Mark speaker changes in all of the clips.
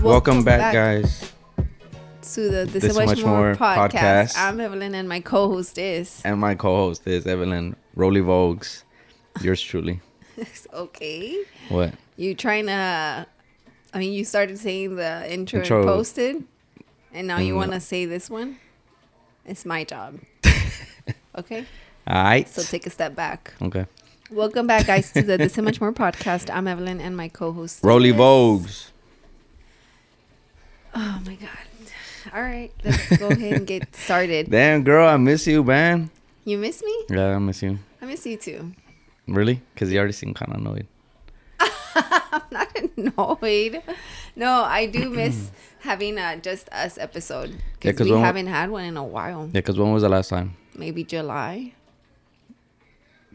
Speaker 1: Welcome back, guys,
Speaker 2: to the This Is Much More podcast. I'm Evelin, and my co-host is...
Speaker 1: Evelin, Rollie Vogues. Yours truly.
Speaker 2: Okay.
Speaker 1: What?
Speaker 2: You trying to... you started saying the intro and posted, and now you want to say this one? It's my job. Okay?
Speaker 1: All right.
Speaker 2: So take a step back.
Speaker 1: Okay.
Speaker 2: Welcome back, guys, to the This Is Much More podcast. I'm Evelin, and my co-host
Speaker 1: Rollie Vogues.
Speaker 2: Oh, my God. All right. Let's go ahead and get started.
Speaker 1: Damn, girl, I miss you, man.
Speaker 2: You miss me?
Speaker 1: Yeah, I miss you.
Speaker 2: I miss you, too.
Speaker 1: Really? Because you already seem kind of annoyed.
Speaker 2: I'm not annoyed. No, I do miss having a Just Us episode. Because we haven't had one in a while.
Speaker 1: Yeah, because when was the last time?
Speaker 2: Maybe July.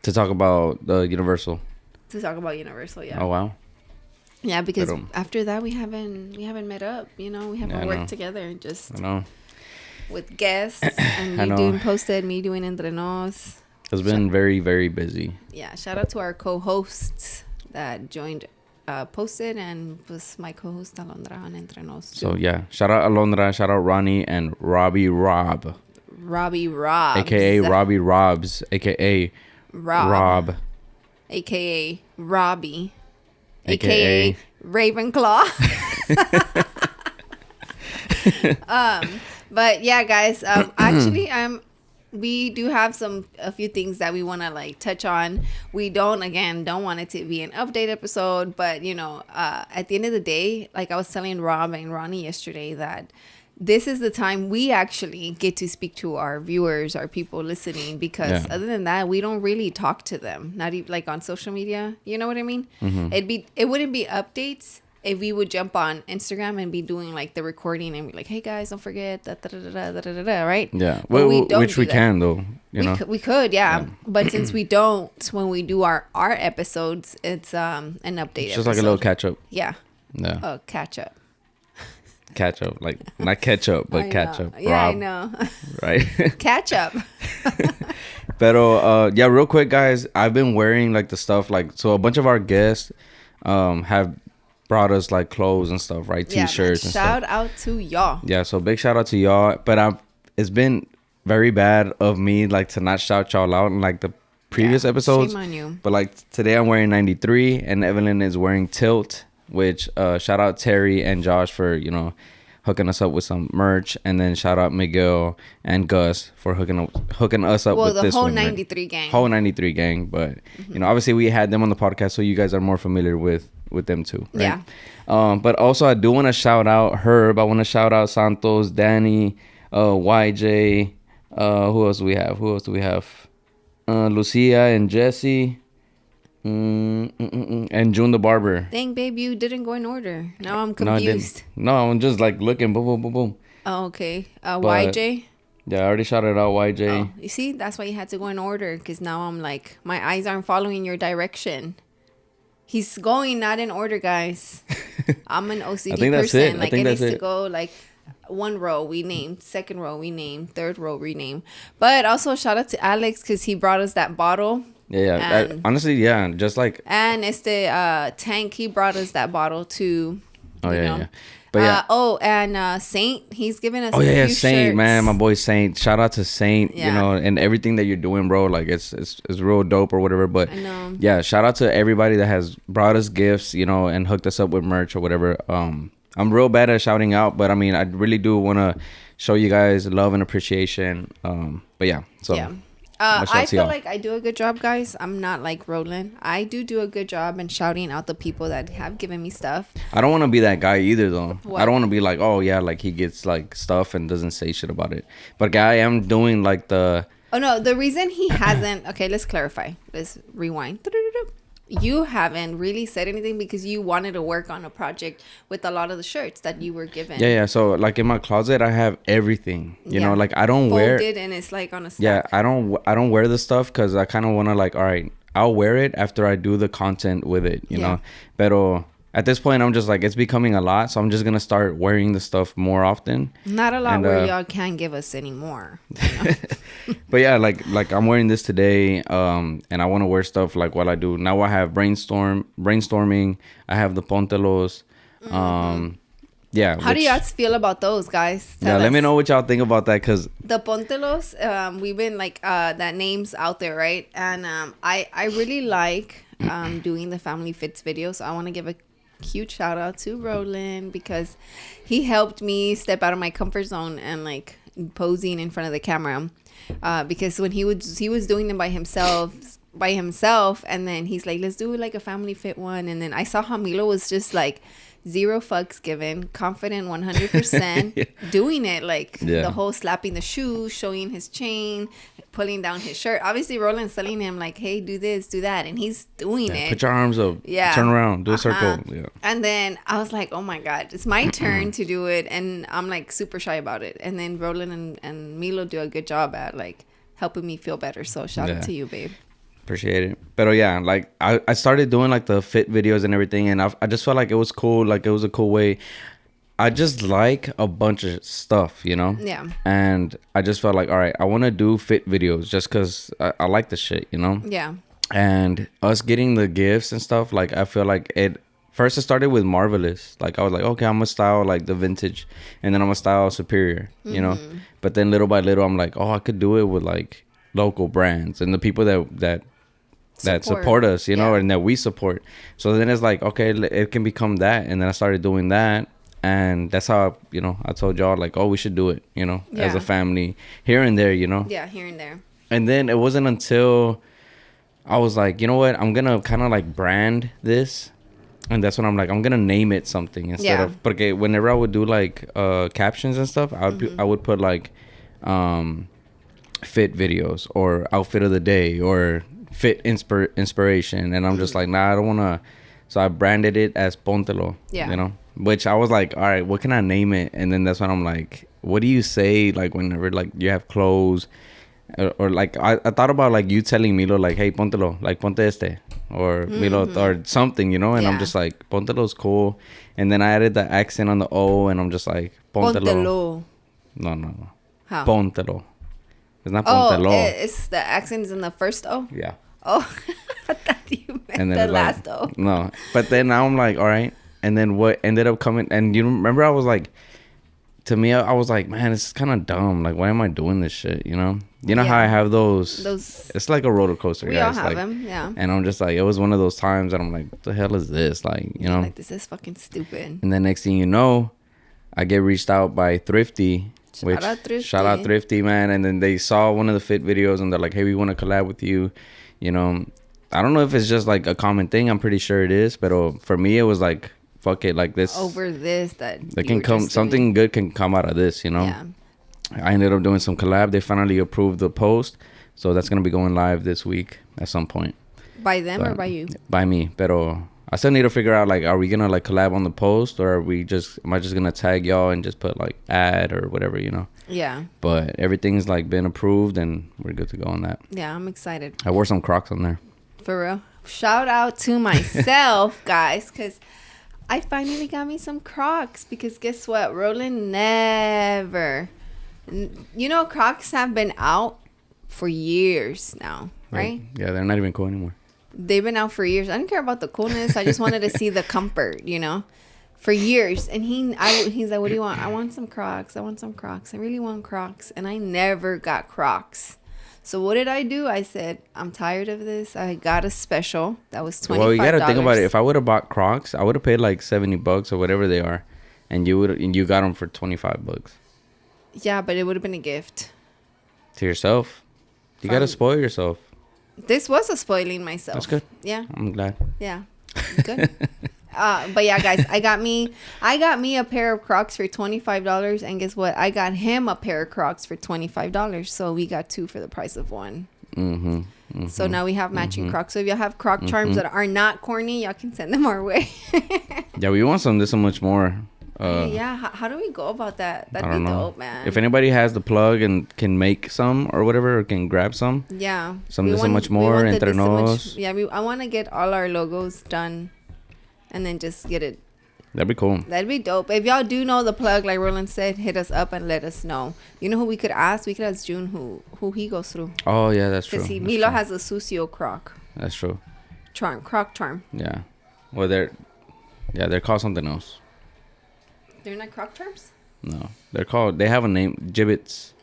Speaker 1: To talk about the Universal.
Speaker 2: Yeah.
Speaker 1: Oh, wow.
Speaker 2: Yeah, because after that we haven't met up. You know, we haven't worked together. Just with guests and you doing posted, me doing entre nos.
Speaker 1: It's been very, very busy.
Speaker 2: Yeah, shout out to our co-hosts that joined posted, and was my co-host Alondra on entre nos.
Speaker 1: So yeah, shout out Alondra, shout out Ronnie and Robbie Robs, aka Robbie Robs, aka Rob,
Speaker 2: aka Robbie, aka Ravenclaw. But yeah, guys, actually we do have a few things that we want to touch on. We don't want it to be an update episode, but at the end of the day, like I was telling Rob and Ronnie yesterday, that this is the time we actually get to speak to our viewers, our people listening, because other than that, we don't really talk to them, not even on social media. You know what I mean? Mm-hmm. It wouldn't be updates if we would jump on Instagram and be doing the recording and be like, hey guys, don't forget that, right?
Speaker 1: Yeah. Well, which we can though,
Speaker 2: we could, yeah. But since we don't, when we do our episodes, it's an update.
Speaker 1: It's just like a little catch up.
Speaker 2: Yeah.
Speaker 1: Yeah.
Speaker 2: Catch up.
Speaker 1: Catch up, not ketchup, but catch up.
Speaker 2: Yeah,
Speaker 1: Rob,
Speaker 2: I know.
Speaker 1: Right?
Speaker 2: Catch up.
Speaker 1: Pero yeah, real quick, guys, I've been wearing the stuff so a bunch of our guests have brought us clothes and stuff, right? T-shirts and stuff.
Speaker 2: Shout out to y'all.
Speaker 1: Yeah, so big shout out to y'all. But it's been very bad of me to not shout y'all out in the previous episodes.
Speaker 2: Shame on you.
Speaker 1: But today I'm wearing 93 and Evelyn is wearing Tilt, which shout out Terry and Josh for hooking us up with some merch, and then shout out Miguel and Gus for hooking us up with this one.
Speaker 2: Whole 93 gang.
Speaker 1: Whole 93 gang, but obviously we had them on the podcast, so you guys are more familiar with them too, right? Yeah. But also I do want to shout out Herb. I want to shout out Santos, Danny, YJ. Who else do we have? Lucia and Jesse. And June the barber.
Speaker 2: Dang, babe, you didn't go in order. Now I'm confused.
Speaker 1: No, I'm just looking. Boom, boom, boom, boom.
Speaker 2: Oh, okay. YJ.
Speaker 1: Yeah, I already shouted out YJ.
Speaker 2: Oh, you see, that's why you had to go in order, because now I'm my eyes aren't following your direction. He's going not in order, guys. I'm an OCD person.
Speaker 1: That's it.
Speaker 2: It needs to go one row we named, second row we named, third row rename. But also shout out to Alex, because he brought us that bottle.
Speaker 1: Yeah. Honestly, yeah. Just
Speaker 2: and it's the Tank. He brought us that bottle too.
Speaker 1: Oh yeah. But yeah.
Speaker 2: And Saint, he's giving us.
Speaker 1: Oh yeah,
Speaker 2: few
Speaker 1: Saint,
Speaker 2: shirts.
Speaker 1: man, my boy Saint. Shout out to Saint.
Speaker 2: Yeah.
Speaker 1: And everything that you're doing, bro. It's real dope or whatever. But
Speaker 2: I know.
Speaker 1: Yeah, shout out to everybody that has brought us gifts, and hooked us up with merch or whatever. I'm real bad at shouting out, but I really do want to show you guys love and appreciation. But yeah, so.
Speaker 2: Yeah. I feel like I do a good job, guys. I'm not like Roland. I do a good job in shouting out the people that have given me stuff.
Speaker 1: I don't want to be that guy either, though.
Speaker 2: What?
Speaker 1: I don't want to be oh yeah, he gets stuff and doesn't say shit about it. But I am doing the.
Speaker 2: Oh no, the reason he hasn't. Okay, let's clarify. Let's rewind. You haven't really said anything because you wanted to work on a project with a lot of the shirts that you were given.
Speaker 1: Yeah. So in my closet, I have everything. You know, I don't wear.
Speaker 2: Folded and it's on a stack.
Speaker 1: Yeah, I don't wear the stuff because I kind of want to all right, I'll wear it after I do the content with it. You know, pero at this point, I'm just it's becoming a lot, so I'm just gonna start wearing the stuff more often.
Speaker 2: Not a lot where y'all can't give us anymore. You know?
Speaker 1: But yeah, I'm wearing this today, and I want to wear stuff while I do. Now I have brainstorming. I have the pontelos, Yeah.
Speaker 2: How do you guys feel about those, guys?
Speaker 1: Tell let me know what y'all think about that, because
Speaker 2: the Pontelos, we've been like that name's out there, right? And I really like doing the family fits videos. So I want to give a huge shout out to Roland, because he helped me step out of my comfort zone and like posing in front of the camera, because when he was doing them by himself, and then he's like, let's do like a family fit one, and then I saw how Milo was just like zero fucks given, confident 100%, yeah. Doing it like the whole slapping the shoes, showing his chain, pulling down his shirt. Obviously Roland's telling him like, hey, do this, do that, and he's doing it.
Speaker 1: Put your arms up, turn around, do a circle.
Speaker 2: And then I was like, oh my god, it's my turn to do it, and I'm like super shy about it. And then Roland and Milo do a good job at like helping me feel better, so shout out to you, babe.
Speaker 1: Appreciate it. But yeah, like I started doing like the fit videos and everything, and I just felt like it was cool. Like it was a cool way. I just like a bunch of stuff, you know?
Speaker 2: Yeah.
Speaker 1: And I just felt like, all right, I want to do fit videos just because I like the shit, you know?
Speaker 2: Yeah.
Speaker 1: And us getting the gifts and stuff, like I feel like it started with Marvelous. Like I was like, okay, I'm gonna style like the vintage, and then I'm gonna style Superior, you know? But then little by little, I'm like, oh, I could do it with like local brands and the people that support us, you know, and that we support. So then it's like, okay, it can become that. And then I started doing that, and that's how, you know, I told y'all like, oh, we should do it, you know, as a family here and there, you know.
Speaker 2: Yeah, here and there. And
Speaker 1: then it wasn't until I was like, you know what, I'm gonna kind of like brand this, and that's when I'm like, I'm gonna name it something instead of, porque whenever I would do like captions and stuff, I would put like fit videos or outfit of the day or fit inspiration, and I'm just like, nah, I don't want to. So I branded it as Pontelo, you know, which I was like, all right, what can I name it? And then that's when I'm like, what do you say like whenever like you have clothes, or like I thought about like you telling Milo like, hey, Pontelo, like ponte este, or Milo or something, you know, and I'm just like, Pontelo's cool. And then I added the accent on the O, and I'm just like, Pontelo. No.
Speaker 2: How?
Speaker 1: Pontelo. It's not Pontelo.
Speaker 2: It's the accent's in the first O?
Speaker 1: Yeah.
Speaker 2: Oh, I thought you meant the last O.
Speaker 1: No. But then now I'm like, all right. And then what ended up coming, and you remember I was like, to me, I was like, man, it's kind of dumb. Like, why am I doing this shit, you know? You know how I have those, it's like a roller coaster,
Speaker 2: we
Speaker 1: guys.
Speaker 2: We all have
Speaker 1: like,
Speaker 2: them, yeah.
Speaker 1: And I'm just like, it was one of those times that I'm like, what the hell is this? Like, you know?
Speaker 2: Like, this is fucking stupid.
Speaker 1: And then next thing you know, I get reached out by Thrifty. Shout out Thrifty, man. And then they saw one of the fit videos, and they're like, hey, we want to collab with you. You know, I don't know if it's just like a common thing. I'm pretty sure it is. But for me, it was like, fuck it, like this.
Speaker 2: Over this, that
Speaker 1: can come, something good can come out of this, you know?
Speaker 2: Yeah.
Speaker 1: I ended up doing some collab. They finally approved the post. So that's going to be going live this week at some point.
Speaker 2: By them or by you?
Speaker 1: By me. Pero I still need to figure out, like, are we going to, like, collab on the post, or am I just going to tag y'all and just put, like, ad or whatever, you know?
Speaker 2: Yeah.
Speaker 1: But everything's, like, been approved, and we're good to go on that.
Speaker 2: Yeah, I'm excited.
Speaker 1: I wore some Crocs on there.
Speaker 2: For real. Shout out to myself, guys, because I finally got me some Crocs, because guess what? Roland never... You know, Crocs have been out for years now, right?
Speaker 1: Yeah, they're not even cool anymore.
Speaker 2: They've been out for years. I don't care about the coolness. I just wanted to see the comfort, you know, for years. And he's like, what do you want? I want some Crocs. I really want Crocs. And I never got Crocs. So what did I do? I said, I'm tired of this. I got a special that was $25.
Speaker 1: Well, you got to think about it. If I would have bought Crocs, I would have paid like $70 or whatever they are. And you got them for $25.
Speaker 2: Yeah, but it would have been a gift.
Speaker 1: To yourself. You got to spoil yourself.
Speaker 2: This was a spoiling myself.
Speaker 1: That's good.
Speaker 2: Yeah.
Speaker 1: I'm glad.
Speaker 2: Yeah. Good. But yeah, guys, I got me a pair of Crocs for $25, and guess what? I got him a pair of Crocs for $25. So we got two for the price of one. So now we have matching Crocs. So if y'all have Croc charms that are not corny, y'all can send them our way.
Speaker 1: Yeah, we want some. This so much more.
Speaker 2: Yeah, how do we go about that? That'd be dope, man.
Speaker 1: If anybody has the plug and can make some or whatever, or can grab some.
Speaker 2: Yeah.
Speaker 1: Some this so much more, entre nos.
Speaker 2: Yeah, I want to get all our logos done and then just get it.
Speaker 1: That'd be cool.
Speaker 2: That'd be dope. If y'all do know the plug, like Roland said, hit us up and let us know. You know who we could ask? We could ask June who he goes through.
Speaker 1: Oh, yeah, that's true.
Speaker 2: Because Milo has a Sucio Croc.
Speaker 1: That's true.
Speaker 2: Croc charm.
Speaker 1: Yeah. Well, they're called something else.
Speaker 2: They're not croc terms?
Speaker 1: No. They have a name. Gibbets.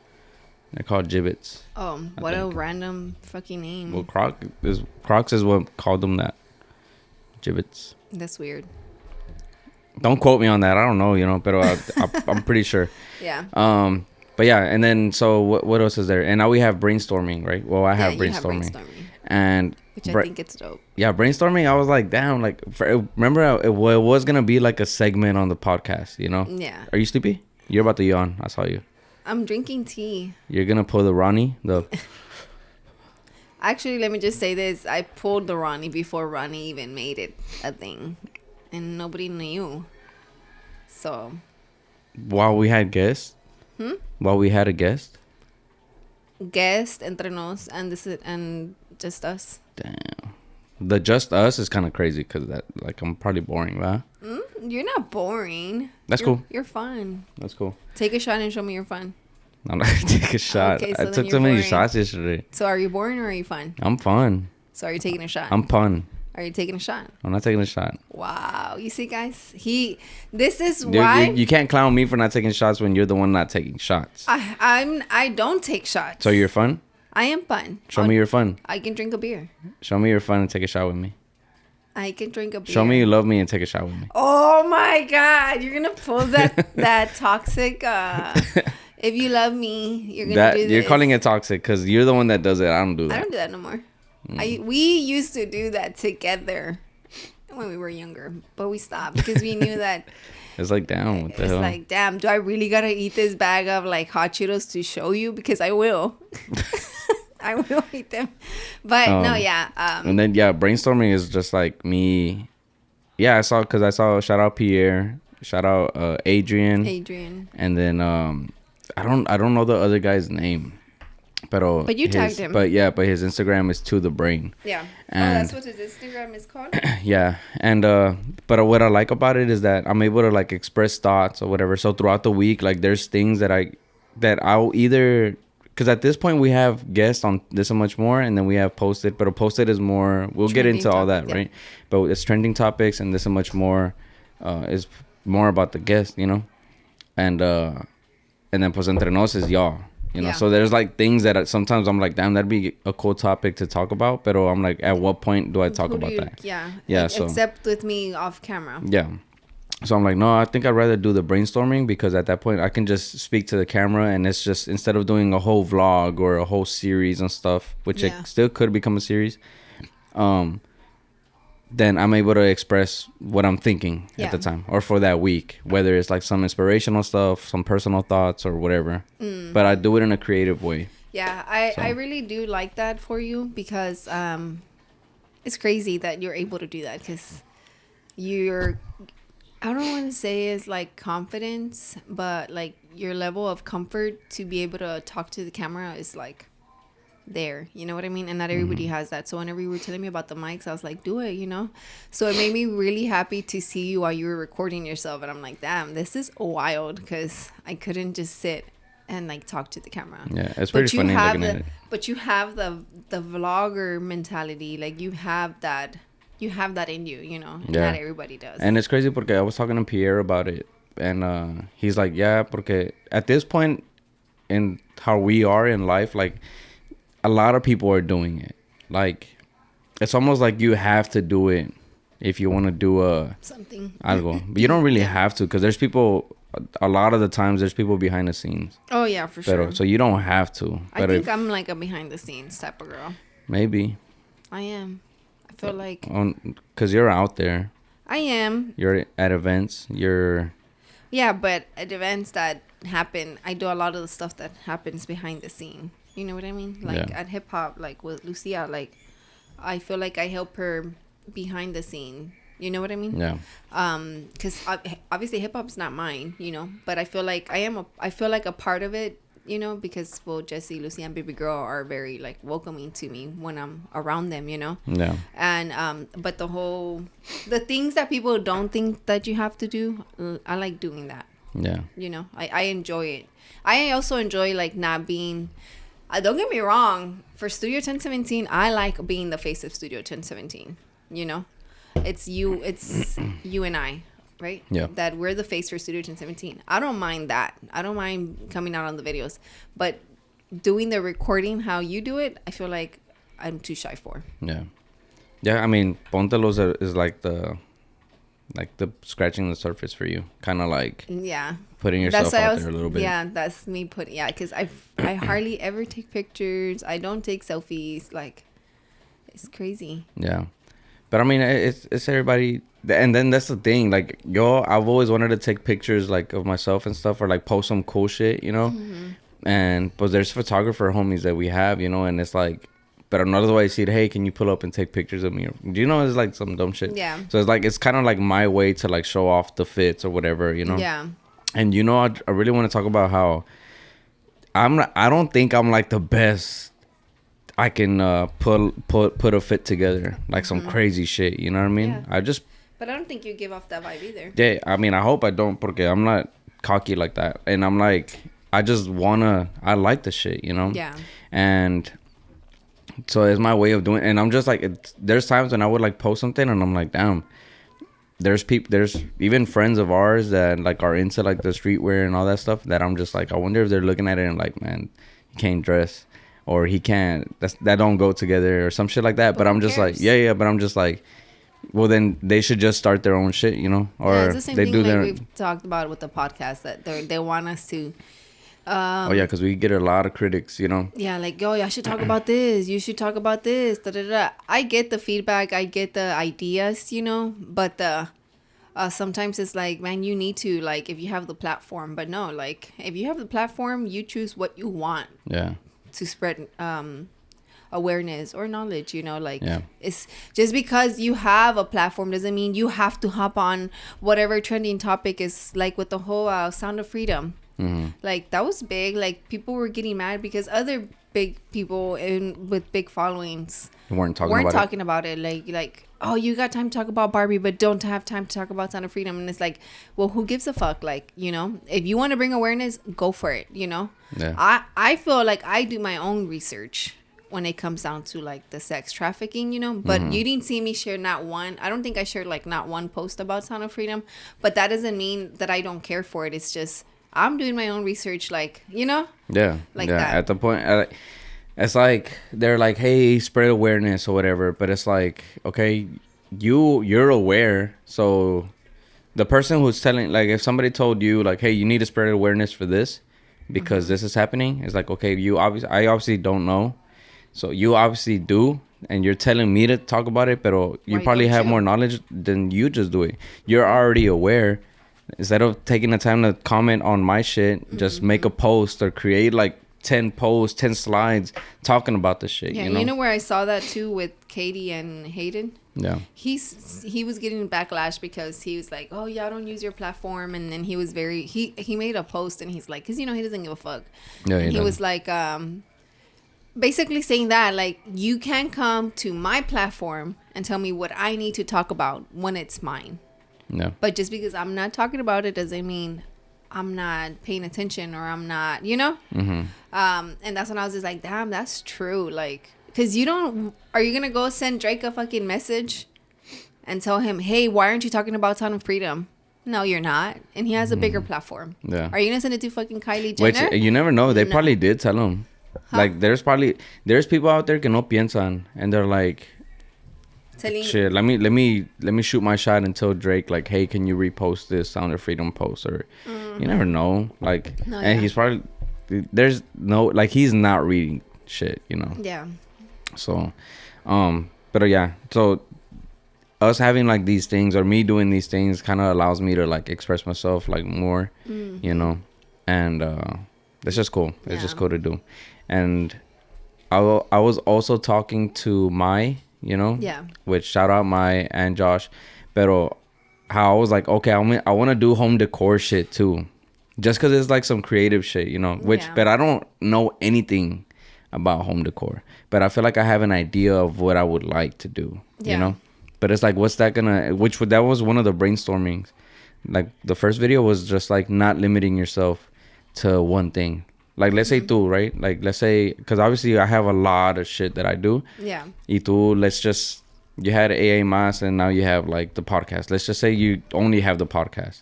Speaker 1: They're called gibbets.
Speaker 2: Oh, what a random fucking name.
Speaker 1: Well, Crocs is what called them that. Gibbets.
Speaker 2: That's weird.
Speaker 1: Don't quote me on that. I don't know, but I'm pretty sure.
Speaker 2: Yeah.
Speaker 1: But yeah, and then so what else is there? And now we have brainstorming, right? Well, I have brainstorming. And
Speaker 2: which I think it's dope.
Speaker 1: Yeah, brainstorming. I was like, damn, remember it was gonna be like a segment on the podcast,
Speaker 2: Yeah.
Speaker 1: Are you sleepy? You're about to yawn. I saw you.
Speaker 2: I'm drinking tea.
Speaker 1: You're gonna pull the Ronnie,
Speaker 2: Actually, let me just say this: I pulled the Ronnie before Ronnie even made it a thing, and nobody knew. So.
Speaker 1: While we had guests. While we had a guest.
Speaker 2: Guest, entre nos, and just us.
Speaker 1: Damn. The just us is kind of crazy because I'm probably boring, right?
Speaker 2: You're not boring.
Speaker 1: That's cool.
Speaker 2: You're fun.
Speaker 1: That's cool.
Speaker 2: Take a shot and show me you're fun.
Speaker 1: I'm not gonna take a shot.
Speaker 2: Okay, so
Speaker 1: I took so many shots yesterday.
Speaker 2: So are you boring or are you fun?
Speaker 1: I'm fun.
Speaker 2: So are you taking a shot?
Speaker 1: I'm fun.
Speaker 2: Are you taking a shot?
Speaker 1: I'm not taking a shot.
Speaker 2: Wow. You see, guys? This is why...
Speaker 1: You can't clown me for not taking shots when you're the one not taking shots.
Speaker 2: I don't take shots.
Speaker 1: So you're fun?
Speaker 2: I am fun.
Speaker 1: Show me you're fun.
Speaker 2: I can drink a beer.
Speaker 1: Show me you're fun and take a shot with me.
Speaker 2: I can drink a beer.
Speaker 1: Show me you love me and take a shot with me.
Speaker 2: Oh my God. You're going to pull that toxic... if you love me, you're going to do this.
Speaker 1: You're calling it toxic because you're the one that does it. I don't do that.
Speaker 2: I don't do that no more. We used to do that together when we were younger, but we stopped because we knew that
Speaker 1: it's like, damn, what the hell?
Speaker 2: It's like, damn, do I really gotta eat this bag of like hot Cheetos to show you? Because I will. I will eat them. But no, yeah.
Speaker 1: And then brainstorming is just like me. Yeah, I saw shout out Pierre, shout out Adrian, and then I don't know the other guy's name. But you tagged him. But his Instagram is To The Brain.
Speaker 2: Yeah. And that's what his Instagram is called?
Speaker 1: Yeah. And but what I like about it is that I'm able to like express thoughts or whatever. So throughout the week, like there's things that I'll either, because at this point we have guests on This and Much More, and then we have Posted. But a Posted is more, we'll get into all that, right? But it's trending topics, and This and Much More is more about the guest, and then Pues Entre Nos is y'all. So there's like things that sometimes I'm like, damn, that'd be a cool topic to talk about. But I'm like, at what point do I talk about that?
Speaker 2: Yeah.
Speaker 1: Yeah.
Speaker 2: Except with me off camera.
Speaker 1: Yeah. So I'm like, no, I think I'd rather do the brainstorming because at that point I can just speak to the camera, and it's just, instead of doing a whole vlog or a whole series and stuff, which it still could become a series, then I'm able to express what I'm thinking at the time or for that week, whether it's like some inspirational stuff, some personal thoughts or whatever. But I do it in a creative way.
Speaker 2: Yeah, I really do like that for you because it's crazy that you're able to do that because I don't want to say it's like confidence, but like your level of comfort to be able to talk to the camera is like there, you know what I mean? And not everybody has that. So whenever you were telling me about the mics, I was like, do it, So it made me really happy to see you while you were recording yourself. And I'm like, damn, this is wild because I couldn't just sit and like talk to the camera.
Speaker 1: Yeah, it's pretty funny looking at it.
Speaker 2: But you have the vlogger mentality. Like you have that in you, Yeah. Not everybody does.
Speaker 1: And it's crazy because I was talking to Pierre about it. And he's like, yeah, porque at this point in how we are in life, like, a lot of people are doing it. Like, it's almost like you have to do it if you want to do
Speaker 2: something.
Speaker 1: Algo. But you don't really have to because there's people, a lot of the times, there's people behind the scenes.
Speaker 2: Oh, yeah, for sure.
Speaker 1: So you don't have to.
Speaker 2: I think I'm like a behind the scenes type of girl.
Speaker 1: Maybe.
Speaker 2: I am. I feel like.
Speaker 1: Because you're out there.
Speaker 2: I am.
Speaker 1: You're at events.
Speaker 2: Yeah, but at events that happen, I do a lot of the stuff that happens behind the scene. You know what I mean? Like at hip hop, like with Lucia, like I feel like I help her behind the scene. You know what I mean?
Speaker 1: Yeah.
Speaker 2: Because obviously hip hop's not mine, but I feel like I feel like a part of it, because Jessie, Lucia, and Baby Girl are very like welcoming to me when I'm around them,
Speaker 1: Yeah.
Speaker 2: And but the things that people don't think that you have to do, I like doing that.
Speaker 1: Yeah.
Speaker 2: I enjoy it. I also enjoy like not being. Don't get me wrong. For Studio 1017, I like being the face of Studio 1017. It's you and I. right?
Speaker 1: Yeah.
Speaker 2: That we're the face for Studio 1017. I don't mind that. I don't mind coming out on the videos. But doing the recording how you do it, I feel like I'm too shy for.
Speaker 1: Yeah. Yeah, I mean, Pontelos is like the scratching the surface for you. Kind of like putting yourself out there a little bit.
Speaker 2: Yeah, that's me putting, because I hardly ever take pictures. I don't take selfies. Like, it's crazy.
Speaker 1: Yeah. But I mean, it's everybody. And then that's the thing. Like, I've always wanted to take pictures like of myself and stuff, or like post some cool shit, you know? And, but there's photographer homies that we have, you know, and it's like, but another way I see it, hey, can you pull up and take pictures of me? Do you know, it's like some dumb shit.
Speaker 2: Yeah.
Speaker 1: So it's like, it's kind of like my way to like show off the fits or whatever, you know?
Speaker 2: Yeah.
Speaker 1: And you know, I really want to talk about how I don't think I'm like the best. I can put a fit together, like some crazy shit, you know what I mean?
Speaker 2: Yeah. But I don't think you give off that vibe either.
Speaker 1: Yeah, I mean, I hope I don't, porque I'm not cocky like that. And I'm like, I like the shit, you know?
Speaker 2: Yeah.
Speaker 1: And so it's my way of doing it. And I'm just like, there's times when I would like post something and I'm like, damn, there's even friends of ours that like are into like the streetwear and all that stuff that I'm just like, I wonder if they're looking at it and like, man, he can't dress, or he can't, that don't go together, or some shit like that. But I'm just like, but I'm just like, well, then they should just start their own shit, you know? Or
Speaker 2: it's the same
Speaker 1: they
Speaker 2: thing
Speaker 1: do
Speaker 2: like we've talked about with the podcast, that they want us to
Speaker 1: because we get a lot of critics, you know?
Speaker 2: Yeah, like, yo, y'all should talk about this. You should talk about this. Da, da, da. I get the feedback. I get the ideas, you know? But sometimes it's like, man, you need to, like, if you have the platform. But no, like, if you have the platform, you choose what you want.
Speaker 1: Yeah.
Speaker 2: To spread awareness or knowledge, you know? Like,
Speaker 1: yeah.
Speaker 2: It's just because you have a platform doesn't mean you have to hop on whatever trending topic is, like with the whole Sound of Freedom.
Speaker 1: Mm-hmm.
Speaker 2: Like, that was big. Like, people were getting mad because other big people with big followings
Speaker 1: weren't talking
Speaker 2: about it. Like, oh, you got time to talk about Barbie, but don't have time to talk about Sound of Freedom. And it's like, well, who gives a fuck? Like, you know, if you want to bring awareness, go for it, you know?
Speaker 1: Yeah.
Speaker 2: I feel like I do my own research when it comes down to like the sex trafficking, you know? But you didn't see me share not one. I don't think I shared like not one post about Sound of Freedom. But that doesn't mean that I don't care for it. It's just, I'm doing my own research, like, you know?
Speaker 1: Yeah.
Speaker 2: Like
Speaker 1: yeah.
Speaker 2: that.
Speaker 1: At the point, it's like, they're like, hey, spread awareness or whatever. But it's like, okay, you're aware. So the person who's telling, like, if somebody told you, like, hey, you need to spread awareness for this because this is happening. It's like, okay, I obviously don't know. So you obviously do. And you're telling me to talk about it. But you probably have more knowledge than you just do it. You're already aware. Instead of taking the time to comment on my shit, just make a post or create like 10 posts, 10 slides talking about the shit.
Speaker 2: Yeah,
Speaker 1: you know
Speaker 2: where I saw that too with Katie and Hayden?
Speaker 1: Yeah.
Speaker 2: He was getting backlash because he was like, oh, y'all don't use your platform. And then he was he made a post and he's like, because, you know, he doesn't give a fuck.
Speaker 1: Yeah,
Speaker 2: and he was like, basically saying that, like, you can come to my platform and tell me what I need to talk about when it's mine.
Speaker 1: Yeah.
Speaker 2: But just because I'm not talking about it doesn't mean I'm not paying attention or I'm not, you know?
Speaker 1: Mm-hmm.
Speaker 2: And that's when I was just like, damn, that's true. Like, because are you going to go send Drake a fucking message and tell him, hey, why aren't you talking about Sound of Freedom? No, you're not. And he has a bigger platform.
Speaker 1: Yeah.
Speaker 2: Are you going to send it to fucking Kylie Jenner?
Speaker 1: Which, you never know. They probably did tell him. Huh? Like, there's people out there que no piensan. And they're like, shit, let me shoot my shot and tell Drake, like, hey, can you repost this Sound of Freedom post? Or you never know. Like, he's probably, there's no, like, he's not reading shit, you know?
Speaker 2: Yeah.
Speaker 1: So, but yeah, so us having like these things or me doing these things kind of allows me to like express myself like more, you know? And it's just cool. It's just cool to do. And I was also talking to you know, which shout out Mai and Josh, pero how I was like, okay, I want to do home decor shit too, just because it's like some creative shit, you know, but I don't know anything about home decor, but I feel like I have an idea of what I would like to do, you know, but it's like, what's that that was one of the brainstormings. Like the first video was just like not limiting yourself to one thing. Like, let's say tú, right? Like, let's say, because obviously I have a lot of shit that I do.
Speaker 2: Yeah.
Speaker 1: Y tú, let's just you had AA Mas and now you have like the podcast. Let's just say you only have the podcast.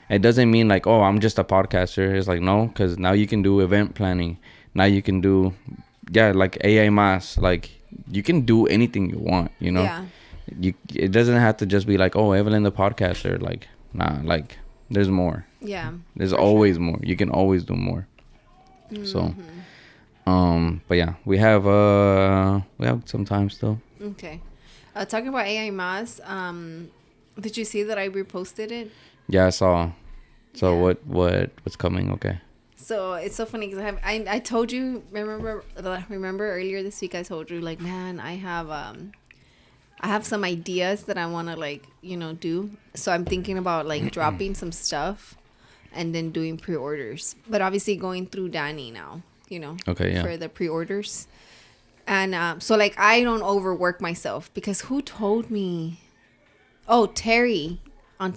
Speaker 1: It doesn't mean like, oh, I'm just a podcaster. It's like, no, because now you can do event planning. Now you can do, like AA Mas. Like, you can do anything you want, you know?
Speaker 2: Yeah.
Speaker 1: It doesn't have to just be like, oh, Evelin the podcaster. Like, nah, like, there's more.
Speaker 2: Yeah.
Speaker 1: There's always more. You can always do more. So, but yeah, we have some time still.
Speaker 2: Okay. Talking about AI Mas, did you see that I reposted it?
Speaker 1: Yeah, I saw. So what's coming? Okay.
Speaker 2: So it's so funny because I told you, remember earlier this week I told you, like, man, I have some ideas that I want to, like, do. So I'm thinking about like dropping some stuff and then doing pre-orders, but obviously going through Danny now,
Speaker 1: Okay, yeah.
Speaker 2: for the pre-orders. And so, like, I don't overwork myself because who told me? Oh, Terry on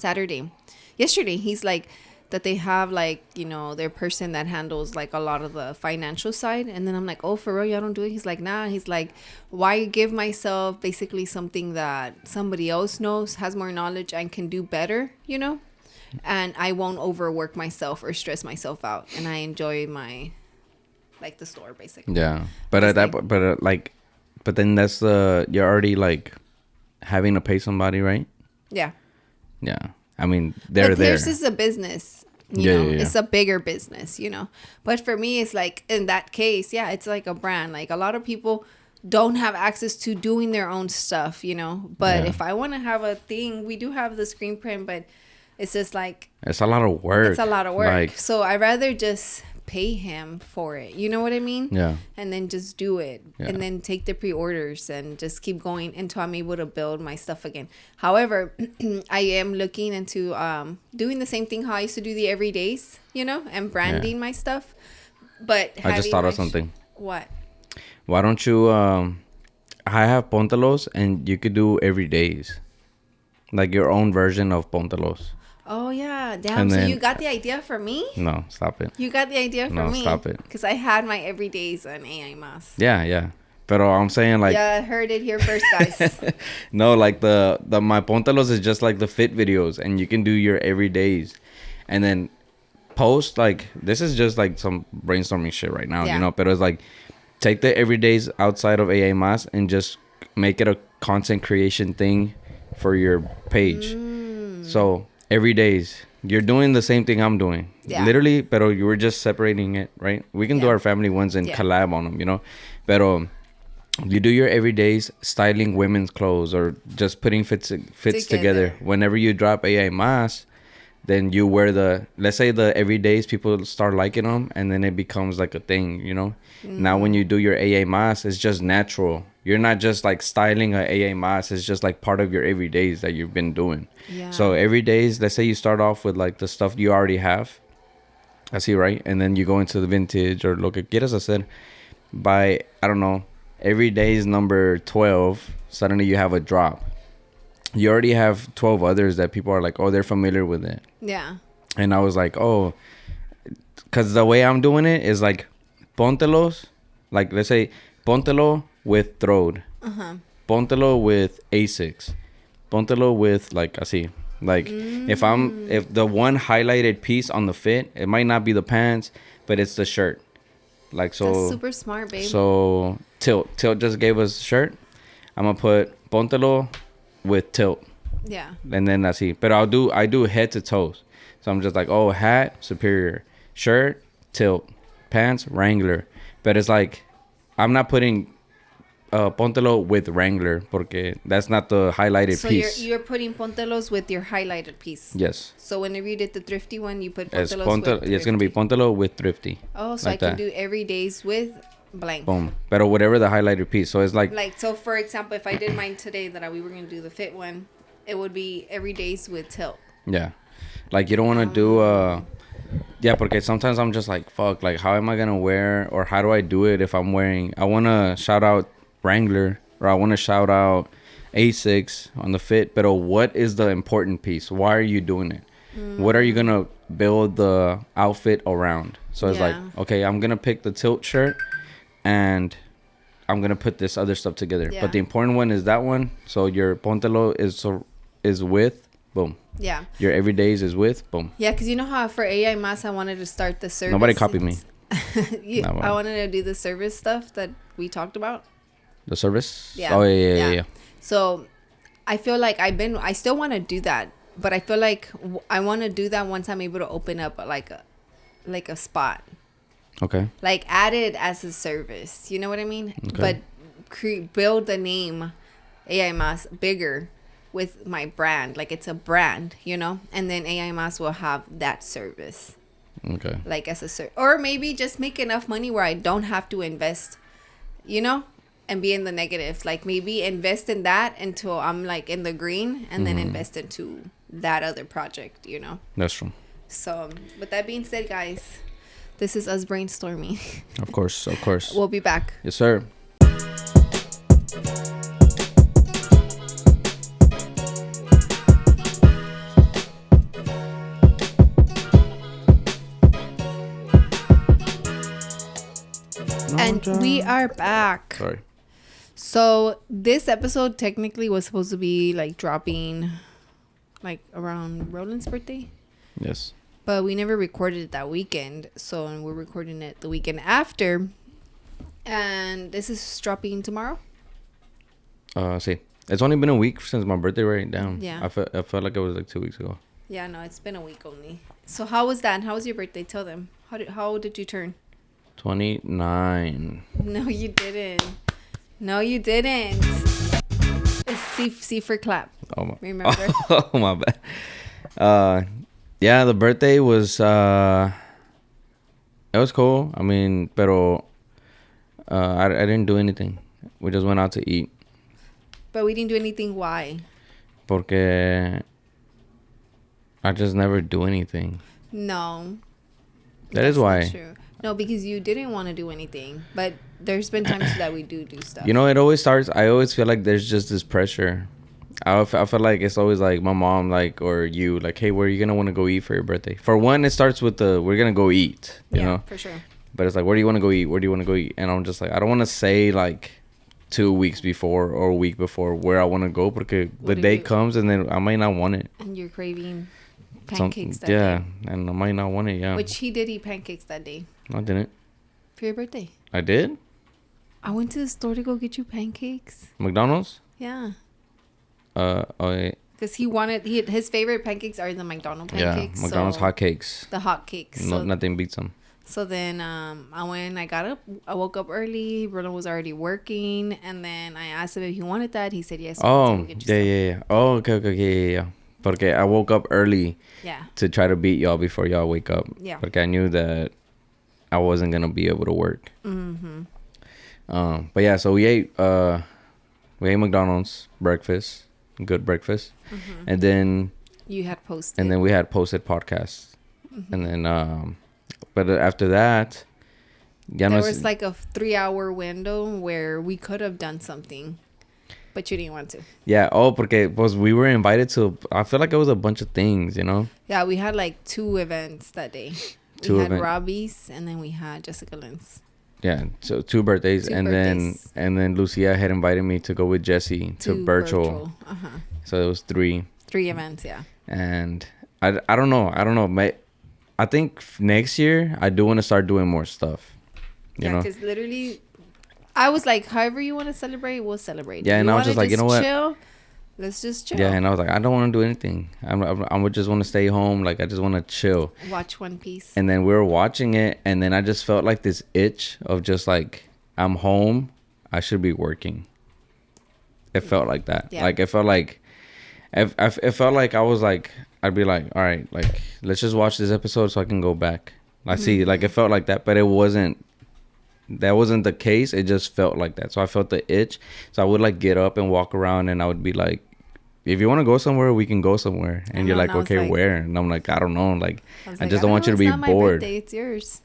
Speaker 2: yesterday, he's like that they have, like, their person that handles like a lot of the financial side. And then I'm like, oh, for real, y'all don't do it? He's like, nah. He's like, why give myself basically something that somebody else knows, has more knowledge and can do better, and I won't overwork myself or stress myself out. And I enjoy my, like, the store basically.
Speaker 1: Yeah, but but then that's you're already like having to pay somebody, right?
Speaker 2: Yeah.
Speaker 1: Yeah, I mean they're there.
Speaker 2: This is a business, you know. It's a bigger business, But for me, it's like in that case, yeah, it's like a brand. Like a lot of people don't have access to doing their own stuff, But if I want to have a thing, we do have the screen print, but it's just like
Speaker 1: it's a lot of work.
Speaker 2: It's a lot of work. Like, so I rather just pay him for it, you know what I mean?
Speaker 1: Yeah.
Speaker 2: And then just do it, and then take the pre-orders and just keep going until I'm able to build my stuff again. However, I am looking into doing the same thing how I used to do the everydays, and branding my stuff. But
Speaker 1: I just thought of something.
Speaker 2: What?
Speaker 1: Why don't you I have pontelos and you could do everydays, like your own version of pontelos.
Speaker 2: Oh, yeah. Damn. So you got the idea for me?
Speaker 1: No, stop it.
Speaker 2: You got the idea for me?
Speaker 1: No, stop it.
Speaker 2: Because I had my everydays on AI Mas.
Speaker 1: Yeah. But I'm saying, like...
Speaker 2: Yeah, I heard it here first, guys.
Speaker 1: No, like the my pontelos is just like the fit videos. And you can do your everydays. And then post, like... This is just like some brainstorming shit right now, But it's like... Take the everydays outside of AA Mas and just make it a content creation thing for your page. So... Every days you're doing the same thing I'm doing, literally, pero you were just separating it, right? We can do our family ones and collab on them, Pero you do your everydays styling women's clothes or just putting fits together. Whenever you drop AA Mas, then you wear let's say the everydays, people start liking them, and then it becomes like a thing, Now when you do your AA Mas, it's just natural. You're not just like styling a AA Mas. It's just like part of your everydays that you've been doing. Yeah. So everydays, let's say you start off with like the stuff you already have. I see, right? And then you go into the vintage or look at, as I said, by, I don't know, everydays number 12, suddenly you have a drop. You already have 12 others that people are like, oh, they're familiar with it. Yeah. And I was like, oh, because the way I'm doing it is like pontelos, like let's say pontelo with throat, pontelo with Asics, pontelo with like así, like if the one highlighted piece on the fit, it might not be the pants, but it's the shirt, like so.
Speaker 2: That's super smart, babe.
Speaker 1: So tilt just gave us shirt. I'm gonna put pontelo with tilt. Yeah. And then así, but I do head to toes, so I'm just like, oh, hat Superior, shirt tilt, pants Wrangler, but it's like I'm not putting pontelo with Wrangler porque that's not the highlighted piece.
Speaker 2: So you're putting pontelos with your highlighted piece.
Speaker 1: Yes.
Speaker 2: So whenever you did the thrifty one, you put pontelos with thrifty.
Speaker 1: It's gonna be pontelo with thrifty.
Speaker 2: Oh, so like I can do everydays with blank.
Speaker 1: Boom. But whatever the highlighted piece. So it's like
Speaker 2: so for example, if I did mine today that we were gonna do the fit one, it would be everydays with tilt. Yeah.
Speaker 1: Like you don't want to do yeah, porque sometimes I'm just like, fuck, like how am I gonna wear, or how do I do it if I'm wearing, I want to shout out Wrangler, or I want to shout out Asics on the fit, but what is the important piece? Why are you doing it? What are you gonna build the outfit around? So it's like, okay, I'm gonna pick the tilt shirt, and I'm gonna put this other stuff together.
Speaker 2: Yeah.
Speaker 1: But the important one is that one. So your Póntelo is with, boom.
Speaker 2: Yeah.
Speaker 1: Your everydays is with, boom.
Speaker 2: Yeah, because you know how for AI Mas I wanted to start the service.
Speaker 1: Nobody copied me.
Speaker 2: I wanted to do the service stuff that we talked about.
Speaker 1: The service?
Speaker 2: Yeah.
Speaker 1: Oh, yeah.
Speaker 2: So I feel like I still want to do that, but I feel like I want to do that once I'm able to open up like a spot.
Speaker 1: Okay.
Speaker 2: Like add it as a service. You know what I mean?
Speaker 1: Okay.
Speaker 2: But build the name AI Mas bigger with my brand. Like it's a brand, you know? And then AI Mas will have that service.
Speaker 1: Okay.
Speaker 2: Like as a service. Or maybe just make enough money where I don't have to invest, you know? And be in the negative. Like maybe invest in that until I'm like in the green and then invest into that other project, you know?
Speaker 1: That's true.
Speaker 2: So with that being said, guys, this is us brainstorming.
Speaker 1: Of course.
Speaker 2: We'll be back.
Speaker 1: Yes, sir.
Speaker 2: And we are back.
Speaker 1: Sorry.
Speaker 2: So this episode technically was supposed to be like dropping like around Roland's birthday.
Speaker 1: Yes.
Speaker 2: But we never recorded it that weekend. So we're recording it the weekend after. And this is dropping tomorrow.
Speaker 1: See. It's only been a week since my birthday, right? Damn.
Speaker 2: Yeah.
Speaker 1: I felt like it was like 2 weeks ago.
Speaker 2: Yeah, no, it's been a week only. So how was that? How was your birthday? Tell them. How old did you turn?
Speaker 1: 29.
Speaker 2: No, you didn't. No, you didn't. It's C for clap.
Speaker 1: Oh my.
Speaker 2: Remember?
Speaker 1: Oh my bad. Yeah, the birthday was it was cool. I mean, pero I didn't do anything. We just went out to eat.
Speaker 2: But we didn't do anything. Why?
Speaker 1: Porque I just never do anything.
Speaker 2: No.
Speaker 1: That is why.
Speaker 2: Not true. No, because you didn't want to do anything. But there's been times that we do stuff.
Speaker 1: You know, it always starts. I always feel like there's just this pressure. I feel like it's always like my mom, like, or you, like, hey, where are you gonna want to go eat for your birthday? For one, it starts with we're gonna go eat. You know,
Speaker 2: for sure.
Speaker 1: But it's like, where do you want to go eat? Where do you want to go eat? And I'm just like, I don't want to say like 2 weeks before or a week before where I want to go, because the day comes and then I might not want it.
Speaker 2: And you're craving pancakes that
Speaker 1: day.
Speaker 2: day.
Speaker 1: And I might not want it. Yeah.
Speaker 2: Which he did eat pancakes that day.
Speaker 1: No, I didn't.
Speaker 2: For your birthday.
Speaker 1: I did?
Speaker 2: I went to the store to go get you pancakes.
Speaker 1: McDonald's?
Speaker 2: Yeah.
Speaker 1: Oh, yeah.
Speaker 2: Because his favorite pancakes are the McDonald's pancakes.
Speaker 1: Yeah, McDonald's hot cakes.
Speaker 2: The hot cakes.
Speaker 1: No, nothing beats them.
Speaker 2: So then I got up. I woke up early. Roland was already working. And then I asked him if he wanted that. He said yes.
Speaker 1: Oh, yeah. Oh, okay, yeah. Porque I woke up early.
Speaker 2: Yeah.
Speaker 1: To try to beat y'all before y'all wake up.
Speaker 2: Yeah.
Speaker 1: Porque I knew that I wasn't going to be able to work.
Speaker 2: Mm-hmm.
Speaker 1: But yeah, so we ate McDonald's breakfast. Good breakfast.
Speaker 2: Mm-hmm.
Speaker 1: And then
Speaker 2: you had posted.
Speaker 1: And then we had posted podcasts. Mm-hmm. And then but after that,
Speaker 2: there was like a 3-hour window where we could have done something, but you didn't want to.
Speaker 1: Yeah. Oh, porque we were invited to. I feel like it was a bunch of things, you know.
Speaker 2: Yeah, we had like 2 events that day. We had Robbie's and then we had Jessica Lynn's.
Speaker 1: Yeah, so 2 birthdays, and then Lucia had invited me to go with Jesse to virtual.
Speaker 2: Uh-huh.
Speaker 1: So it was 3
Speaker 2: events, yeah.
Speaker 1: And I don't know. I think next year I do want to start doing more stuff. You know,
Speaker 2: because literally, I was like, however you want to celebrate, we'll celebrate.
Speaker 1: Yeah, and I was just like, you know what?
Speaker 2: Chill? Let's just chill.
Speaker 1: Yeah, and I was like, I don't want to do anything. I would just want to stay home. Like, I just want to chill.
Speaker 2: Watch One Piece.
Speaker 1: And then we were watching it, and then I just felt like this itch of just like, I'm home. I should be working. It felt like that. Yeah. Like, it felt like, it felt like I was like, I'd be like, all right, like, let's just watch this episode so I can go back. I see, like, it felt like that, but it wasn't. That wasn't the case. It just felt like that. So I felt the itch. So I would like get up and walk around, and I would be like, if you want to go somewhere, we can go somewhere. And you're like, okay, where? And I'm like, I don't know. Like, I just don't want you to be bored. It's not my birthday,
Speaker 2: it's yours.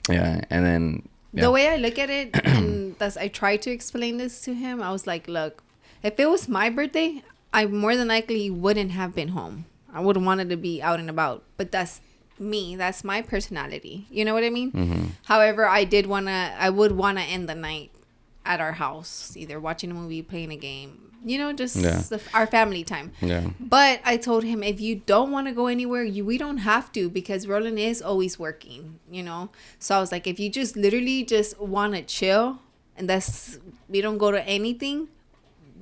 Speaker 1: Yeah. And then
Speaker 2: the way I look at it, and I try to explain this to him, I was like, look, if it was my birthday, I more than likely wouldn't have been home. I would have wanted to be out and about. But that's me. That's my personality. You know what I mean? Mm-hmm. However, I would want to end the night at our house, either watching a movie, playing a game, you know, just
Speaker 1: Yeah.
Speaker 2: our family time.
Speaker 1: Yeah.
Speaker 2: But I told him, if you don't want to go anywhere, we don't have to, because Roland is always working, you know. So I was like, if you just literally just want to chill, and we don't go to anything,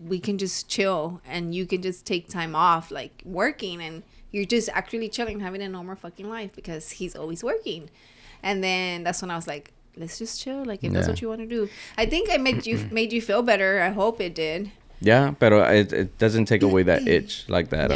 Speaker 2: we can just chill, and you can just take time off, like working, and you're just actually chilling, having a normal fucking life, because he's always working. And then that's when I was like, let's just chill, like if that's what you want to do. I think I made you feel better. I hope it did.
Speaker 1: Yeah, but it doesn't take away that itch, like that.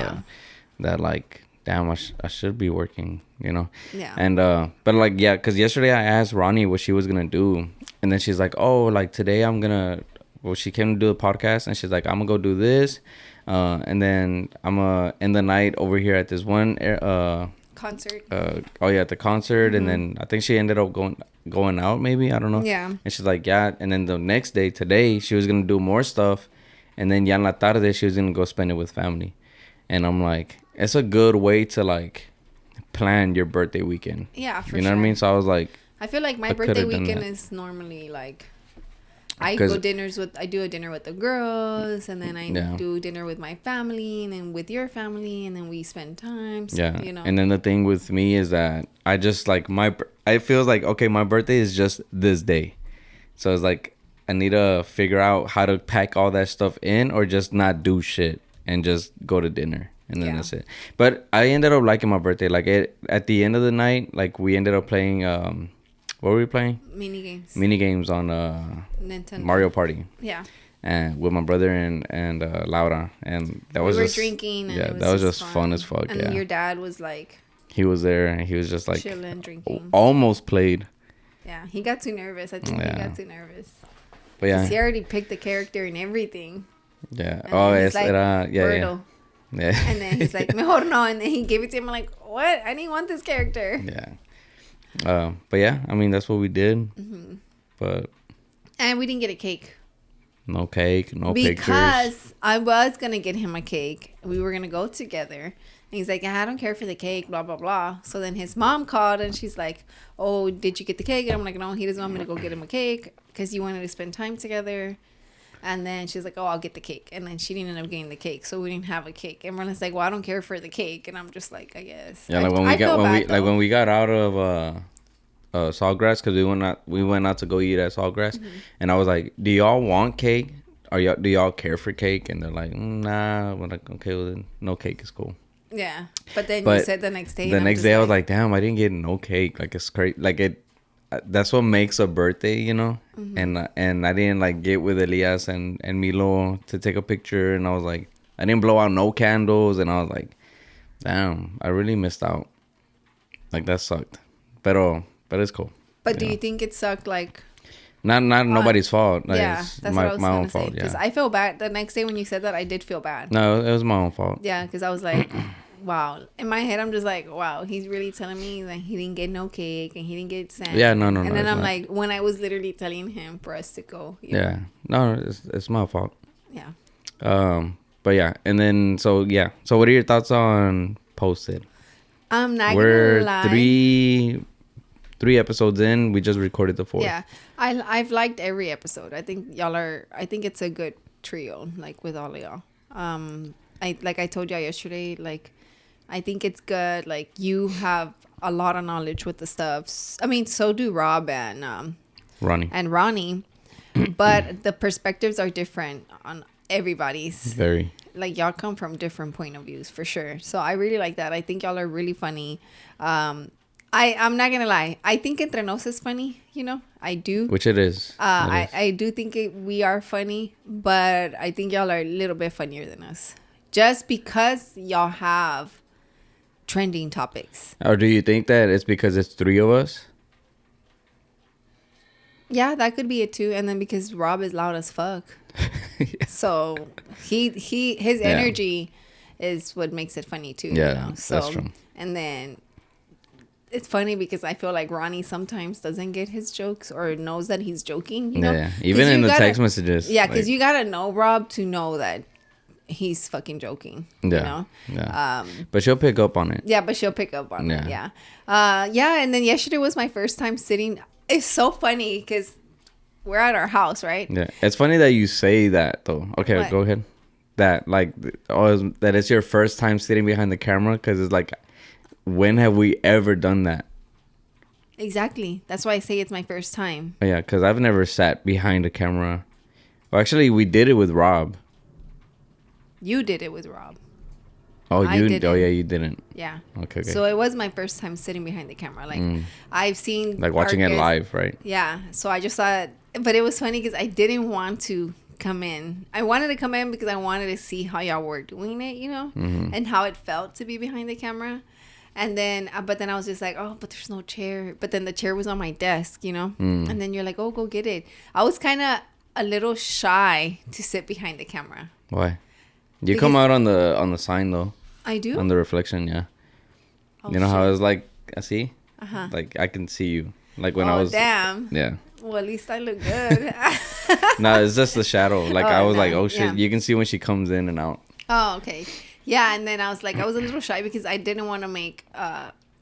Speaker 1: That like, damn, I should be working, you know.
Speaker 2: Yeah.
Speaker 1: And but like, yeah, because yesterday I asked Ronnie what she was gonna do, and then she's like, oh, like today I'm gonna. Well, she came to do the podcast, and she's like, I'm gonna go do this, and then I'm gonna end the night over here at this one
Speaker 2: concert.
Speaker 1: At the concert, and then I think she ended up going out, maybe, I don't know.
Speaker 2: Yeah.
Speaker 1: And she's like, yeah, and then the next day, today, she was gonna do more stuff. And then ya en la tarde, she was going to go spend it with family. And I'm like, it's a good way to, like, plan your birthday weekend.
Speaker 2: Yeah, for sure.
Speaker 1: You know what I mean? So I was like...
Speaker 2: I feel like my birthday weekend is normally, like... I do a dinner with the girls, and then I do dinner with my family, and then with your family, and then we spend time. So,
Speaker 1: yeah.
Speaker 2: You know.
Speaker 1: And then the thing with me is that I just, like, I feel like, okay, my birthday is just this day. So it's like... I need to figure out how to pack all that stuff in, or just not do shit and just go to dinner, and then that's it. But I ended up liking my birthday. Like at the end of the night, like we ended up playing what were we playing? Mini games on
Speaker 2: Nintendo
Speaker 1: Mario Party.
Speaker 2: Yeah.
Speaker 1: And with my brother and Laura, and that was just
Speaker 2: drinking. And
Speaker 1: that was just fun as fuck.
Speaker 2: And your dad was like,
Speaker 1: he was there, and he was just like
Speaker 2: chilling, drinking.
Speaker 1: Almost played.
Speaker 2: Yeah, he got too nervous. I think he got too nervous.
Speaker 1: But yeah,
Speaker 2: he already picked the character and everything.
Speaker 1: Yeah.
Speaker 2: And
Speaker 1: Yeah.
Speaker 2: And then he's like, mejor no. And then he gave it to him. I'm like, what? I didn't want this character.
Speaker 1: Yeah. But yeah, I mean, that's what we did. Mm-hmm.
Speaker 2: And we didn't get a cake.
Speaker 1: No cake, no pictures.
Speaker 2: Because I was going to get him a cake. We were going to go together. And he's like, I don't care for the cake, blah, blah, blah. So then his mom called, and she's like, oh, did you get the cake? And I'm like, no, he doesn't want me to go get him a cake because you wanted to spend time together. And then she's like, oh, I'll get the cake. And then she didn't end up getting the cake, so we didn't have a cake. And Ronnie's like, well, I don't care for the cake. And I'm just like, I guess.
Speaker 1: Yeah, like when we got out of Sawgrass, because we went out to go eat at Sawgrass, and I was like, do y'all want cake? Do y'all care for cake? And they're like, nah. We're like, okay, well then no cake is cool.
Speaker 2: Yeah, but you said the next day.
Speaker 1: The next day, I was like, damn, I didn't get no cake. Like, it's crazy. Like, that's what makes a birthday, you know? Mm-hmm. And I didn't, like, get with Elias and Milo to take a picture. And I was like, I didn't blow out no candles. And I was like, damn, I really missed out. Like, that sucked. But it's cool.
Speaker 2: But do you think it sucked, like...
Speaker 1: Not nobody's fault. Like,
Speaker 2: yeah, that's what I was
Speaker 1: my own
Speaker 2: gonna say.
Speaker 1: fault.
Speaker 2: Because I felt bad the next day when you said that. I did feel bad.
Speaker 1: No, it was my own fault.
Speaker 2: Yeah, because I was like, wow. In my head, I'm just like, wow. He's really telling me that he didn't get no cake and he didn't get sand.
Speaker 1: Yeah, no.
Speaker 2: And then I'm like, when I was literally telling him for us to go.
Speaker 1: Yeah, no, it's my fault.
Speaker 2: Yeah.
Speaker 1: But yeah, and then so what are your thoughts on Posted?
Speaker 2: I'm not gonna lie.
Speaker 1: Three episodes in. We just recorded the fourth.
Speaker 2: Yeah, I've liked every episode. I think I think it's a good trio, like with all of y'all. I told y'all yesterday, like I think it's good. Like you have a lot of knowledge with the stuff. I mean, so do Rob and Ronnie, but the perspectives are different on everybody's.
Speaker 1: Very.
Speaker 2: Like y'all come from different point of views for sure. So I really like that. I think y'all are really funny. I'm not gonna lie. I think Entre Nos is funny. You know, I do.
Speaker 1: Which it is.
Speaker 2: I do think we are funny, but I think y'all are a little bit funnier than us, just because y'all have trending topics.
Speaker 1: Or do you think that it's because it's three of us?
Speaker 2: Yeah, that could be it too. And then because Rob is loud as fuck, so his energy is what makes it funny too.
Speaker 1: Yeah,
Speaker 2: you know? So,
Speaker 1: that's true.
Speaker 2: And then. It's funny because I feel like Ronnie sometimes doesn't get his jokes or knows that he's joking, you know?
Speaker 1: Yeah, even in the text messages.
Speaker 2: Yeah, because you got to know Rob to know that he's fucking joking, you know?
Speaker 1: Yeah. But she'll pick up on it.
Speaker 2: Yeah, but she'll pick up on it, yeah. And then yesterday was my first time sitting. It's so funny because we're at our house, right?
Speaker 1: Yeah, it's funny that you say that though. Okay,
Speaker 2: what?
Speaker 1: Go ahead. That like, that it's your first time sitting behind the camera, because it's like, when have we ever done that?
Speaker 2: Exactly. That's why I say it's my first time.
Speaker 1: Oh, yeah, because I've never sat behind a camera. Well, actually, we did it with Rob.
Speaker 2: You did it with Rob.
Speaker 1: Oh,
Speaker 2: I didn't.
Speaker 1: Oh, yeah, you didn't.
Speaker 2: Yeah.
Speaker 1: Okay.
Speaker 2: So it was my first time sitting behind the camera. Like, I've seen...
Speaker 1: Like watching it live, right?
Speaker 2: Yeah. So I just thought... But it was funny because I didn't want to come in. I wanted to come in because I wanted to see how y'all were doing it, you know? And how it felt to be behind the camera. And then... But then I was just like, oh, but there's no chair. But then the chair was on my desk, you know? And then you're like, oh, go get it. I was kind of a little shy to sit behind the camera.
Speaker 1: Why? You come out on the sign, though.
Speaker 2: I do?
Speaker 1: On the reflection, yeah.
Speaker 2: Oh,
Speaker 1: you know
Speaker 2: shit.
Speaker 1: how I was like, I see? Like, I can see you. Like when I was...
Speaker 2: damn.
Speaker 1: Yeah.
Speaker 2: Well, at least I look good.
Speaker 1: No, it's just the shadow. Like, I was like, oh, shit.
Speaker 2: Yeah.
Speaker 1: You can see when she comes in and out.
Speaker 2: Oh, okay. Yeah, and then I was like, I was a little shy because I didn't want to make...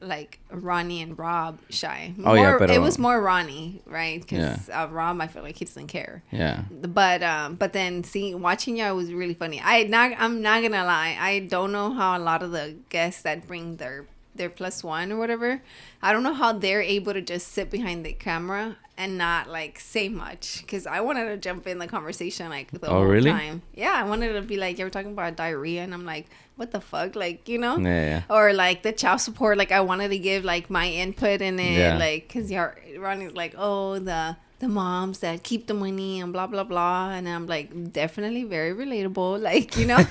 Speaker 2: like Ronnie and Rob shy. It was more Ronnie, right? Because Rob, I feel like he doesn't care.
Speaker 1: Yeah.
Speaker 2: But then watching y'all was really funny. I'm not gonna lie. I don't know how a lot of the guests that bring their +1 or whatever, I don't know how they're able to just sit behind the camera and not like say much, because I wanted to jump in the conversation like the whole time. Yeah, I wanted to be like, you were talking about diarrhea, and I'm like, what the fuck, like, you know?
Speaker 1: Yeah.
Speaker 2: Or like the child support, like I wanted to give like my input in it, like, because Ronnie's like, oh, the moms that keep the money and blah blah blah, and I'm like, definitely very relatable, like, you know.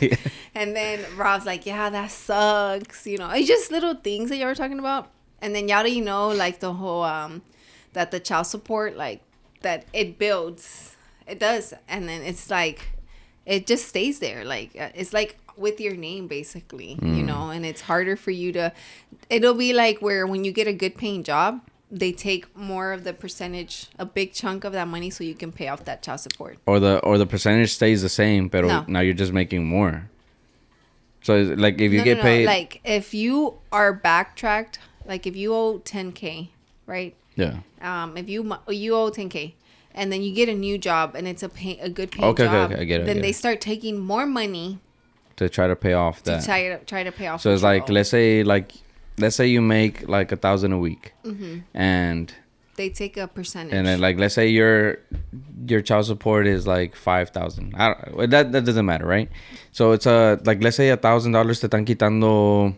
Speaker 2: And then Rob's like, yeah, that sucks, you know. It's just little things that y'all were talking about. And then y'all, you know, like the whole that the child support, like, that it builds, it does, and then it's like it just stays there, like it's like with your name basically, you know. And it's harder for you to, it'll be like where when you get a good paying job, they take more of the percentage, a big chunk of that money, so you can pay off that child support. Or
Speaker 1: the percentage stays the same, but now you're just making more. So like if you get paid,
Speaker 2: like if you are backtracked, like if you owe 10K, right?
Speaker 1: Yeah.
Speaker 2: If you owe 10K, and then you get a new job and it's a good paying job,
Speaker 1: okay, I get it.
Speaker 2: Then they start taking more money
Speaker 1: to try to pay off that.
Speaker 2: Try to pay off.
Speaker 1: So it's like, let's say you make like $1,000 a week, and
Speaker 2: they take a percentage.
Speaker 1: And then like, let's say your child support is like $5,000. That doesn't matter, right? So it's like, let's say $1,000 te están quitando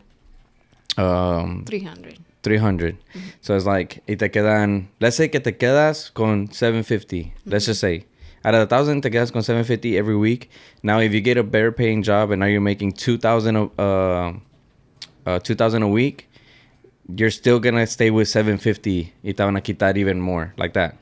Speaker 1: 300. So it's like, y te quedan, let's say que te quedas con 750. Let's just say out of 1,000 te quedas con 750 every week. Now if you get a better paying job and now you're making 2,000 a week, you're still gonna stay with 750 y te van a quitar even more, like that.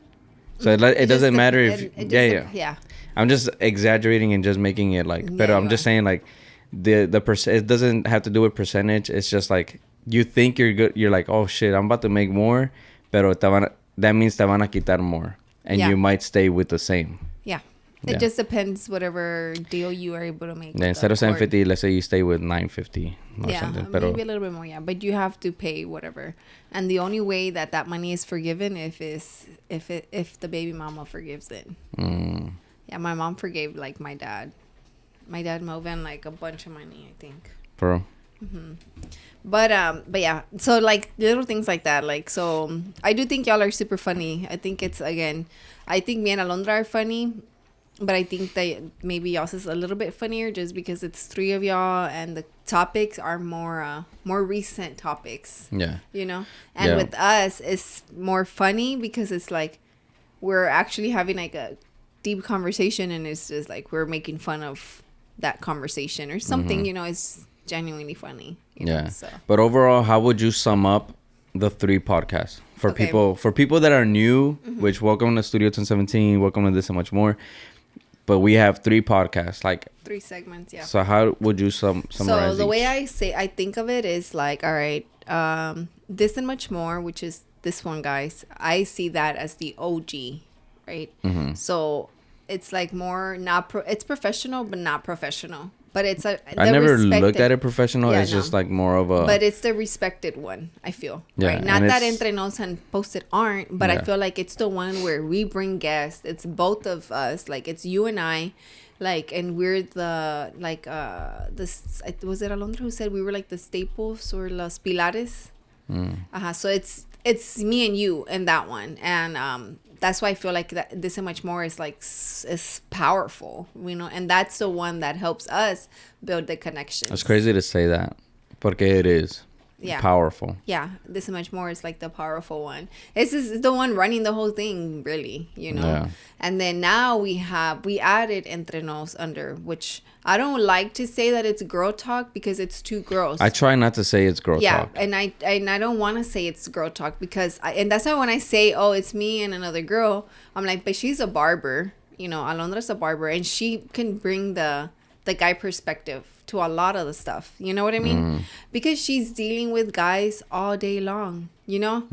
Speaker 1: So it doesn't matter if yeah. I'm just exaggerating and just making it like better. I'm just saying like the it doesn't have to do with percentage. It's just like, you think you're good, you're like, oh shit, I'm about to make more, pero that means te van a quitar more, and you might stay with the same. It
Speaker 2: just depends whatever deal you are able to make.
Speaker 1: Yeah, instead of 750, let's say you stay with 950 or something. Pero
Speaker 2: maybe a little bit more, but you have to pay whatever. And the only way that money is forgiven if the baby mama forgives it. Yeah, my mom forgave like my dad Melvin like a bunch of money, I think.
Speaker 1: Bro.
Speaker 2: But yeah, so like little things like that, like, so I do think y'all are super funny. I think me and Alondra are funny, but I think that maybe y'all's is a little bit funnier just because it's 3 of y'all and the topics are more recent topics.
Speaker 1: Yeah.
Speaker 2: You know? And with us, it's more funny because it's like we're actually having like a deep conversation, and it's just like we're making fun of that conversation or something, you know. It's genuinely funny, you know, so. But
Speaker 1: overall, how would you sum up the 3 podcasts for people that are new, which welcome to Studio 1017, welcome to This and Much More, but we have 3 podcasts, like
Speaker 2: 3 segments. So
Speaker 1: how would you summarize
Speaker 2: so the way I think of it is like, all right, This and Much More, which is this one, guys, I see that as the OG, right? So it's like more it's professional but not professional, but it's
Speaker 1: I never looked at it professional. It's just like more of a.
Speaker 2: But it's the respected one, I feel. Yeah, right? Not that Entre Nos and Posted aren't, but I feel like it's the one where we bring guests. It's both of us. Like it's you and I, like, and we're the like this. Was it Alondra who said we were like the staples or los pilares? So it's me and you in that one, and that's why I feel like that This and Much More is like is powerful, you know, and that's the one that helps us build the connections.
Speaker 1: It's crazy to say that, porque it is powerful.
Speaker 2: Yeah, This and Much More is like the powerful one. This is the one running the whole thing, really, you know. Yeah. And then now we added Entre Nos under, which I don't like to say that it's girl talk because it's two girls.
Speaker 1: I try not to say it's girl talk.
Speaker 2: Yeah, and I don't want to say it's girl talk because and that's why when I say, oh, it's me and another girl, I'm like, but she's a barber, you know, Alondra's a barber, and she can bring the guy perspective to a lot of the stuff, you know what I mean? Because she's dealing with guys all day long, you know?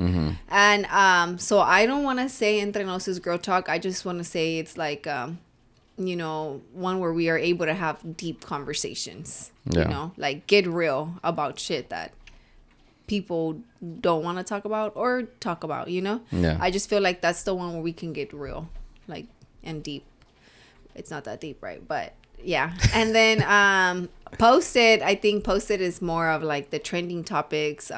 Speaker 2: And so I don't want to say Entre Nos is girl talk. I just want to say it's like you know, one where we are able to have deep conversations, you know, like get real about shit that people don't want to talk about or talk about, you know? I just feel like that's the one where we can get real, like, and deep. It's not that deep, right? But yeah. And then Posted, I think Posted is more of like the trending topics.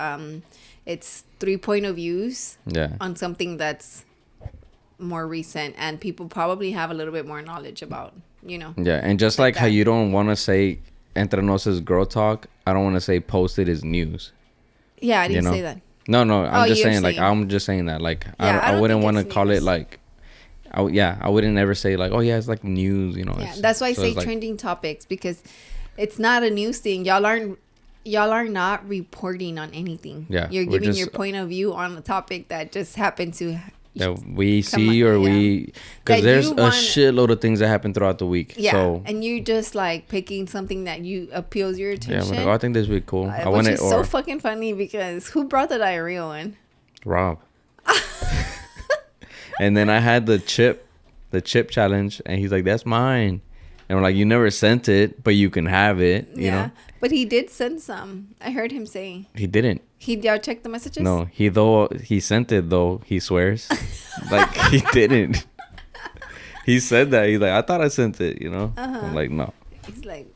Speaker 2: It's 3 point of views on something that's more recent and people probably have a little bit more knowledge about, you know. Yeah,
Speaker 1: and just like how you don't want to say Entre Nos is girl talk, I don't want to say Posted is news.
Speaker 2: Yeah, I didn't say that.
Speaker 1: No, I'm just saying like I'm just saying that like I wouldn't want to call it like I wouldn't ever say like, oh yeah, it's like news, you know.
Speaker 2: Yeah, that's why I say trending topics, because it's not a news thing. Y'all are not reporting on anything. Yeah, you're giving your point of view on a topic that just happened to
Speaker 1: that we see because there's a shitload of things that happen throughout the week. Yeah, so,
Speaker 2: and you just like picking something that you appeals your attention.
Speaker 1: Yeah, I think this would be cool.
Speaker 2: Which is so fucking funny because who brought the diarrhea one?
Speaker 1: Rob. And then I had the chip challenge, and he's like, "That's mine." And we're like, "You never sent it, but you can have it." You know.
Speaker 2: But he did send some. I heard him say.
Speaker 1: He didn't.
Speaker 2: Y'all checked the messages?
Speaker 1: No, he sent it though. He swears, like he didn't. He said that. He's like, "I thought I sent it." You know. I'm like, no.
Speaker 2: He's like,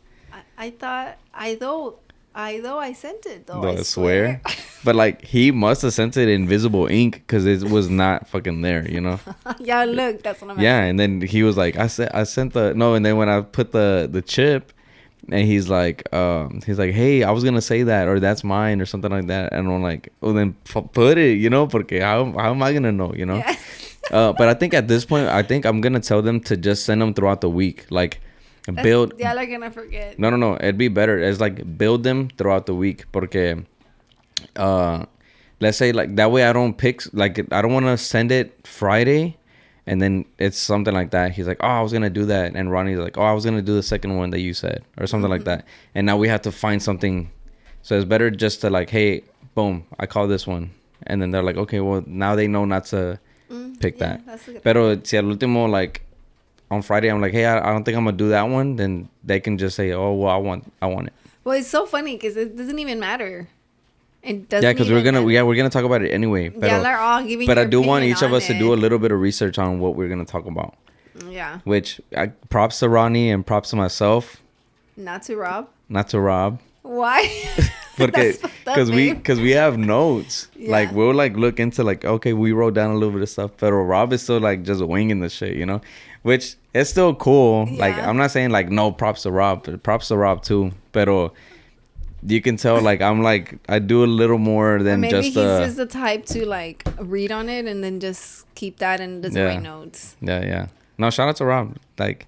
Speaker 2: I thought I sent it though.
Speaker 1: I swear. But like he must have sent it in invisible ink because it was not fucking there, you know.
Speaker 2: Yeah, look, that's what I'm.
Speaker 1: Yeah, and then he was like, I sent the no, and then when I put the chip, and he's like, hey, I was gonna say that, or that's mine, or something like that, and I'm like, oh, then put it, you know, porque how am I gonna know, you know? Yeah. But I think at this point, I'm gonna tell them to just send them throughout the week, like. Build.
Speaker 2: Y'all are gonna forget.
Speaker 1: No. It'd be better. It's like build them throughout the week, porque, let's say like that way I don't pick like I don't want to send it Friday, and then it's something like that. He's like, oh, I was gonna do that, and Ronnie's like, oh, I was gonna do the second one that you said, or something like that, and now we have to find something. So it's better just to like, hey, boom, I call this one, and then they're like, okay, well now they know not to pick that. Pero si al último like. On Friday, I'm like, hey, I don't think I'm gonna do that one. Then they can just say, oh, well, I want it.
Speaker 2: Well, it's so funny because it doesn't even matter. It doesn't.
Speaker 1: Yeah, because we're gonna talk about it anyway.
Speaker 2: Yeah, they're all giving.
Speaker 1: But I do want each of us to do a little bit of research on what we're gonna talk about.
Speaker 2: Yeah.
Speaker 1: Which props to Ronnie and props to myself.
Speaker 2: Not to Rob.
Speaker 1: Why? Because we have notes. Yeah. Like we'll like look into like, okay, we wrote down a little bit of stuff, but Rob is still like just winging the shit, you know, which is still cool. Yeah. Like I'm not saying like no props to Rob, but props to Rob too. But you can tell like I'm like I do a little more than
Speaker 2: maybe
Speaker 1: just.
Speaker 2: He's just the type to like read on it and then just keep that and doesn't write notes.
Speaker 1: Yeah. No, shout out to Rob like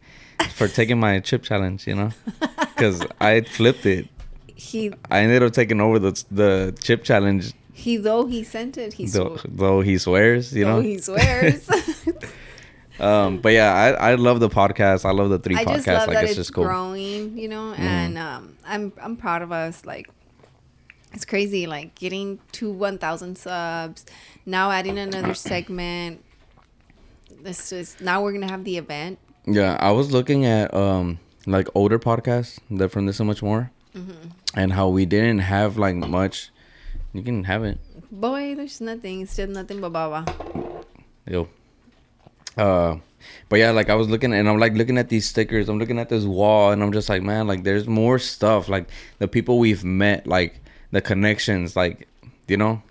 Speaker 1: for taking my chip challenge, you know, because I flipped it. I ended up taking over the chip challenge.
Speaker 2: Though he sent it,
Speaker 1: though he swears, you know.
Speaker 2: He swears.
Speaker 1: But yeah, I love the podcast. I love the three podcasts.
Speaker 2: I just love
Speaker 1: like
Speaker 2: that it's just cool. Growing, you know, and I'm proud of us. Like it's crazy, like getting to 1,000 subs. Now adding another segment. This is now we're gonna have the event.
Speaker 1: Yeah, I was looking at like older podcasts that from This So Much More, and how we didn't have like much. You can have it.
Speaker 2: Boy, there's nothing. It's just nothing but baba.
Speaker 1: Yo. But yeah, like I was looking and I'm like looking at these stickers. I'm looking at this wall and I'm just like, man, like there's more stuff. Like the people we've met, like the connections, like, you know,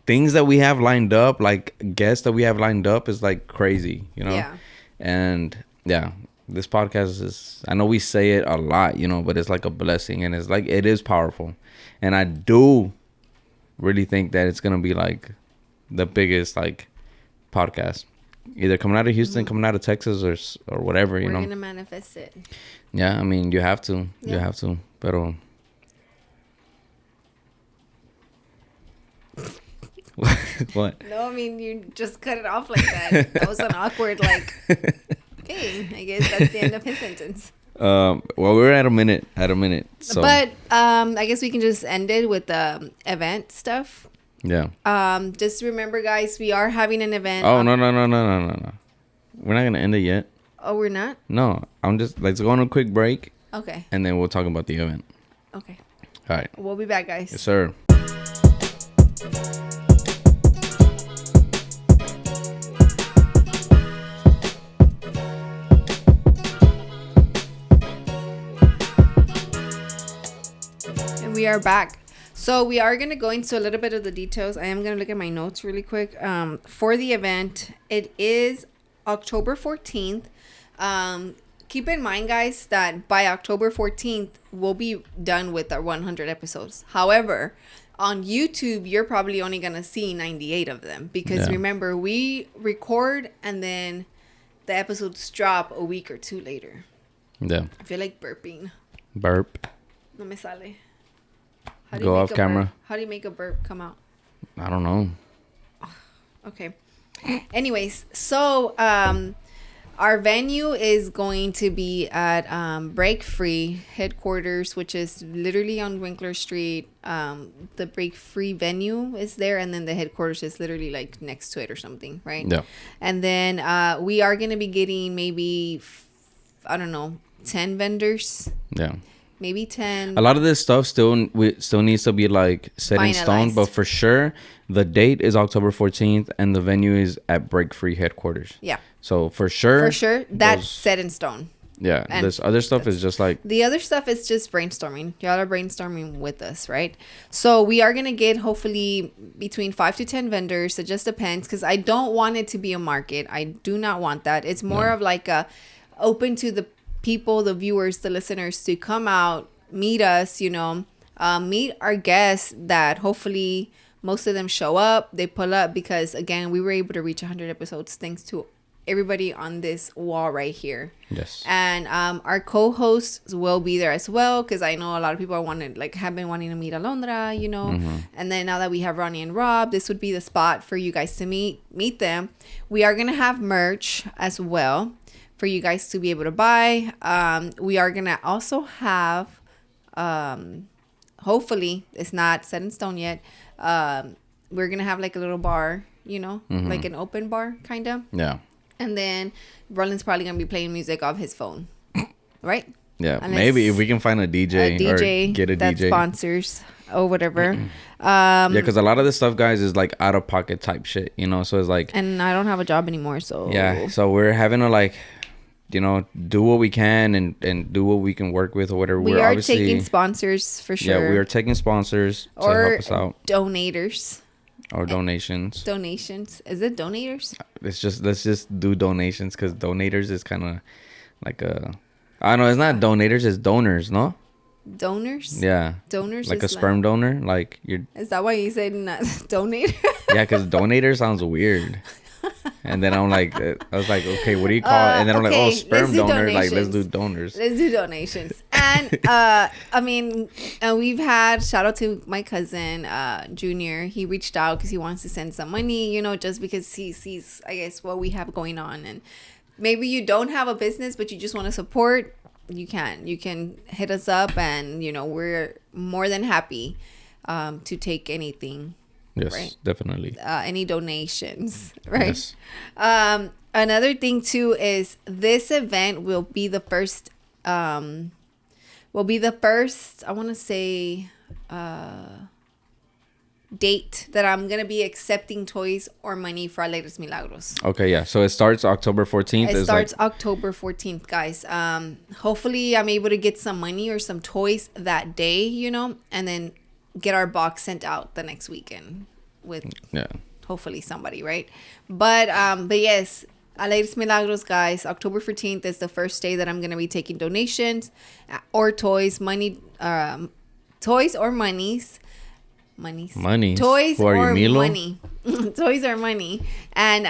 Speaker 1: things that we have lined up, like guests that we have lined up is like crazy, you know?
Speaker 2: Yeah.
Speaker 1: And yeah, this podcast is, I know we say it a lot, you know, but it's like a blessing and it's like, it is powerful. And I do really think that it's going to be like the biggest like podcast. Either coming out of Houston, coming out of Texas, or whatever, you know.
Speaker 2: We're gonna manifest it.
Speaker 1: Yeah, I mean, you have to. Yeah. You have to. Pero... What?
Speaker 2: No, I mean, you just cut it off like that. That was an awkward, like, okay, I guess that's the end of his sentence.
Speaker 1: Well, we're at a minute. So.
Speaker 2: But I guess we can just end it with the event stuff.
Speaker 1: Yeah.
Speaker 2: Just remember, guys, we are having an event.
Speaker 1: Oh, no. We're not going to end it yet.
Speaker 2: Oh, we're not?
Speaker 1: No. Let's go on a quick break.
Speaker 2: Okay.
Speaker 1: And then we'll talk about the event.
Speaker 2: Okay.
Speaker 1: All right.
Speaker 2: We'll be back, guys.
Speaker 1: Yes, sir.
Speaker 2: And we are back. So we are going to go into a little bit of the details. I am going to look at my notes really quick. For the event, it is October 14th. Keep in mind, guys, that by October 14th, we'll be done with our 100 episodes. However, on YouTube, you're probably only going to see 98 of them. Because remember, we record and then the episodes drop a week or two later.
Speaker 1: Yeah.
Speaker 2: I feel like burping.
Speaker 1: Burp.
Speaker 2: No me sale.
Speaker 1: Go off camera.
Speaker 2: How do you make a burp come out?
Speaker 1: I don't know.
Speaker 2: Okay. Anyways, so our venue is going to be at Break Free headquarters, which is literally on Winkler Street. The Break Free venue is there, and then the headquarters is literally like next to it or something, right?
Speaker 1: Yeah.
Speaker 2: And then we are going to be getting maybe, I don't know, 10 vendors.
Speaker 1: Yeah.
Speaker 2: Maybe 10.
Speaker 1: A lot of this stuff still needs to be like set in stone, but for sure the date is October 14th and the venue is at Break Free headquarters.
Speaker 2: Yeah.
Speaker 1: So for sure
Speaker 2: that's set in stone.
Speaker 1: Yeah. And this other stuff is just like,
Speaker 2: the other stuff is just brainstorming. Y'all are brainstorming with us, right? So we are going to get hopefully between 5 to 10 vendors. It just depends, because I don't want it to be a market. I do not want that. It's more of like a open to the people, the viewers, the listeners to come out, meet us, you know, meet our guests that hopefully most of them show up, they pull up, because again, we were able to reach 100 episodes thanks to everybody on this wall right here.
Speaker 1: Yes.
Speaker 2: And our co-hosts will be there as well, because I know a lot of people have been wanting to meet Alondra, you know. And then now that we have Ronnie and Rob, this would be the spot for you guys to meet them. We are gonna have merch as well for you guys to be able to buy. We are gonna also have, hopefully it's not set in stone yet, we're gonna have like a little bar, you know, like an open bar kind of.
Speaker 1: Yeah.
Speaker 2: And then Roland's probably gonna be playing music off his phone, right?
Speaker 1: Yeah. Maybe if we can find a DJ or get a
Speaker 2: that
Speaker 1: DJ
Speaker 2: sponsors or whatever.
Speaker 1: Yeah, because a lot of this stuff, guys, is like out of pocket type shit, you know. So it's like,
Speaker 2: and I don't have a job anymore, so
Speaker 1: yeah. So we're having to like, you know, do what we can and do what we can work with or whatever.
Speaker 2: We are taking sponsors for sure.
Speaker 1: Yeah, we are taking sponsors to help us out.
Speaker 2: Donators.
Speaker 1: Or donations.
Speaker 2: Donations. Is it donators?
Speaker 1: Let's just do donations, because donators is kind of like a, I don't know, it's not donators, it's donors, no?
Speaker 2: Donors?
Speaker 1: Yeah.
Speaker 2: Donors
Speaker 1: like a sperm donor, like you're.
Speaker 2: Is that why you said not donator?
Speaker 1: Yeah, because donator sounds weird. And then I'm like, I was like, okay, what do you call it? And then I'm like, oh, sperm donor. Like, let's do donors.
Speaker 2: Let's do donations. And I mean, we've had, shout out to my cousin, Junior. He reached out because he wants to send some money, you know, just because he sees, I guess, what we have going on. And maybe you don't have a business, but you just want to support. You can hit us up, and, you know, we're more than happy to take anything.
Speaker 1: Yes,
Speaker 2: right?
Speaker 1: Definitely.
Speaker 2: Any donations, right?
Speaker 1: Yes.
Speaker 2: Another thing too is this event will be the first will be the first, I want to say, date that I'm going to be accepting toys or money for Alegres Milagros.
Speaker 1: Okay, yeah. So it starts October 14th.
Speaker 2: It starts October 14th, guys. Hopefully I'm able to get some money or some toys that day, you know, and then get our box sent out the next weekend with hopefully somebody, right? But yes, Alegres Milagros, guys, October 14th is the first day that I'm going to be taking donations or toys, money, toys or monies.
Speaker 1: Money.
Speaker 2: Toys or
Speaker 1: Milo?
Speaker 2: money. Toys or money. And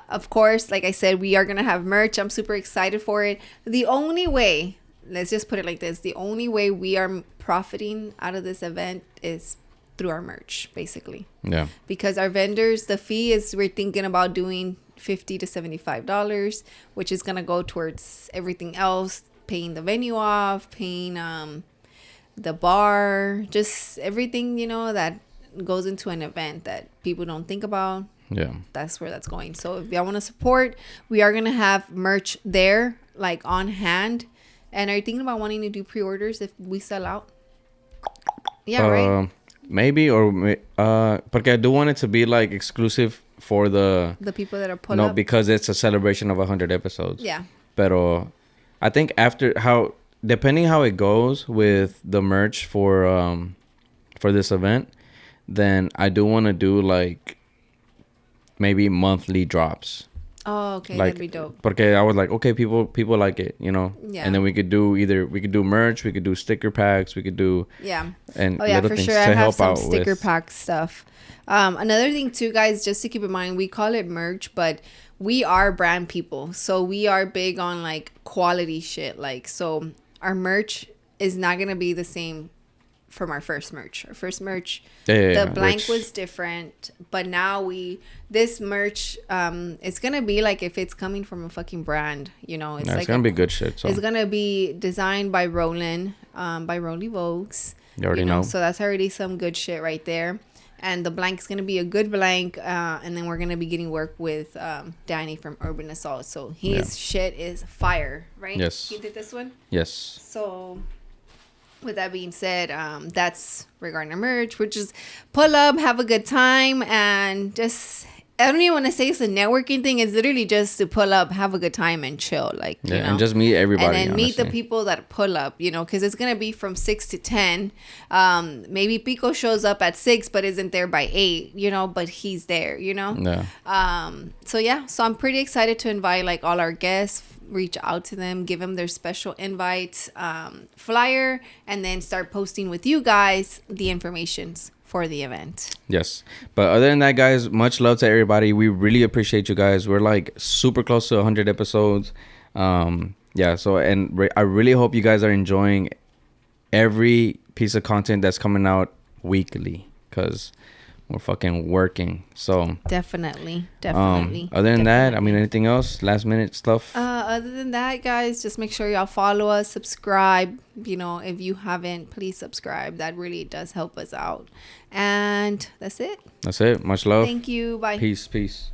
Speaker 2: of course, like I said, we are going to have merch. I'm super excited for it. The only way, let's just put it like this, the only way we are profiting out of this event is through our merch, basically.
Speaker 1: Yeah.
Speaker 2: Because our vendors, the fee is, we're thinking about doing $50 to $75, which is going to go towards everything else, paying the venue off, paying the bar, just everything, you know, that goes into an event that people don't think about.
Speaker 1: Yeah.
Speaker 2: That's where that's going. So if y'all want to support, we are going to have merch there, like on hand. And are you thinking about wanting to do pre-orders if we sell out? Yeah, right?
Speaker 1: Maybe, or porque I do want it to be like exclusive for the
Speaker 2: people that are pull up.
Speaker 1: No, because it's a celebration of 100 episodes.
Speaker 2: Yeah.
Speaker 1: Pero I think depending how it goes with the merch for this event, then I do want to do like maybe monthly drops.
Speaker 2: Oh, okay,
Speaker 1: like,
Speaker 2: that'd be dope.
Speaker 1: Porque I was like, okay, people like it, you know.
Speaker 2: Yeah.
Speaker 1: And then we could do merch, we could do sticker packs, we could do and
Speaker 2: for sure. I have some sticker pack stuff. Another thing too, guys, just to keep in mind, we call it merch, but we are brand people, so we are big on like quality shit. Like, so our merch is not gonna be the same from our first merch. Our first merch, the blank was different, but now this merch, it's gonna be like if it's coming from a fucking brand, you know. It's
Speaker 1: gonna be good shit. So
Speaker 2: it's gonna be designed by Rollie Vogues.
Speaker 1: You already know.
Speaker 2: So that's already some good shit right there. And the blank is gonna be a good blank, and then we're gonna be getting work with Danny from Urban Assault. So his shit is fire, right?
Speaker 1: Yes.
Speaker 2: He did this one.
Speaker 1: Yes.
Speaker 2: So with that being said, that's regarding our merch, which is pull up, have a good time, and just, I don't even want to say it's a networking thing. It's literally just to pull up, have a good time, and chill. Like, you know,
Speaker 1: and just meet everybody.
Speaker 2: And then meet the people that pull up, you know, because it's going to be from 6 to 10. Maybe Pico shows up at 6, but isn't there by 8, you know, but he's there, you know?
Speaker 1: Yeah.
Speaker 2: So I'm pretty excited to invite like all our guests, reach out to them, give them their special invite flyer, and then start posting with you guys the informations for the event.
Speaker 1: Yes. But other than that, guys, much love to everybody. We really appreciate you guys. We're like super close to 100 episodes. So I really hope you guys are enjoying every piece of content that's coming out weekly, because we're fucking working. So
Speaker 2: definitely.
Speaker 1: Other than that, I mean, anything else? Last minute stuff?
Speaker 2: Other than that, guys, just make sure y'all follow us, subscribe. You know, if you haven't, please subscribe. That really does help us out. And that's it.
Speaker 1: Much love.
Speaker 2: Thank you. Bye.
Speaker 1: Peace.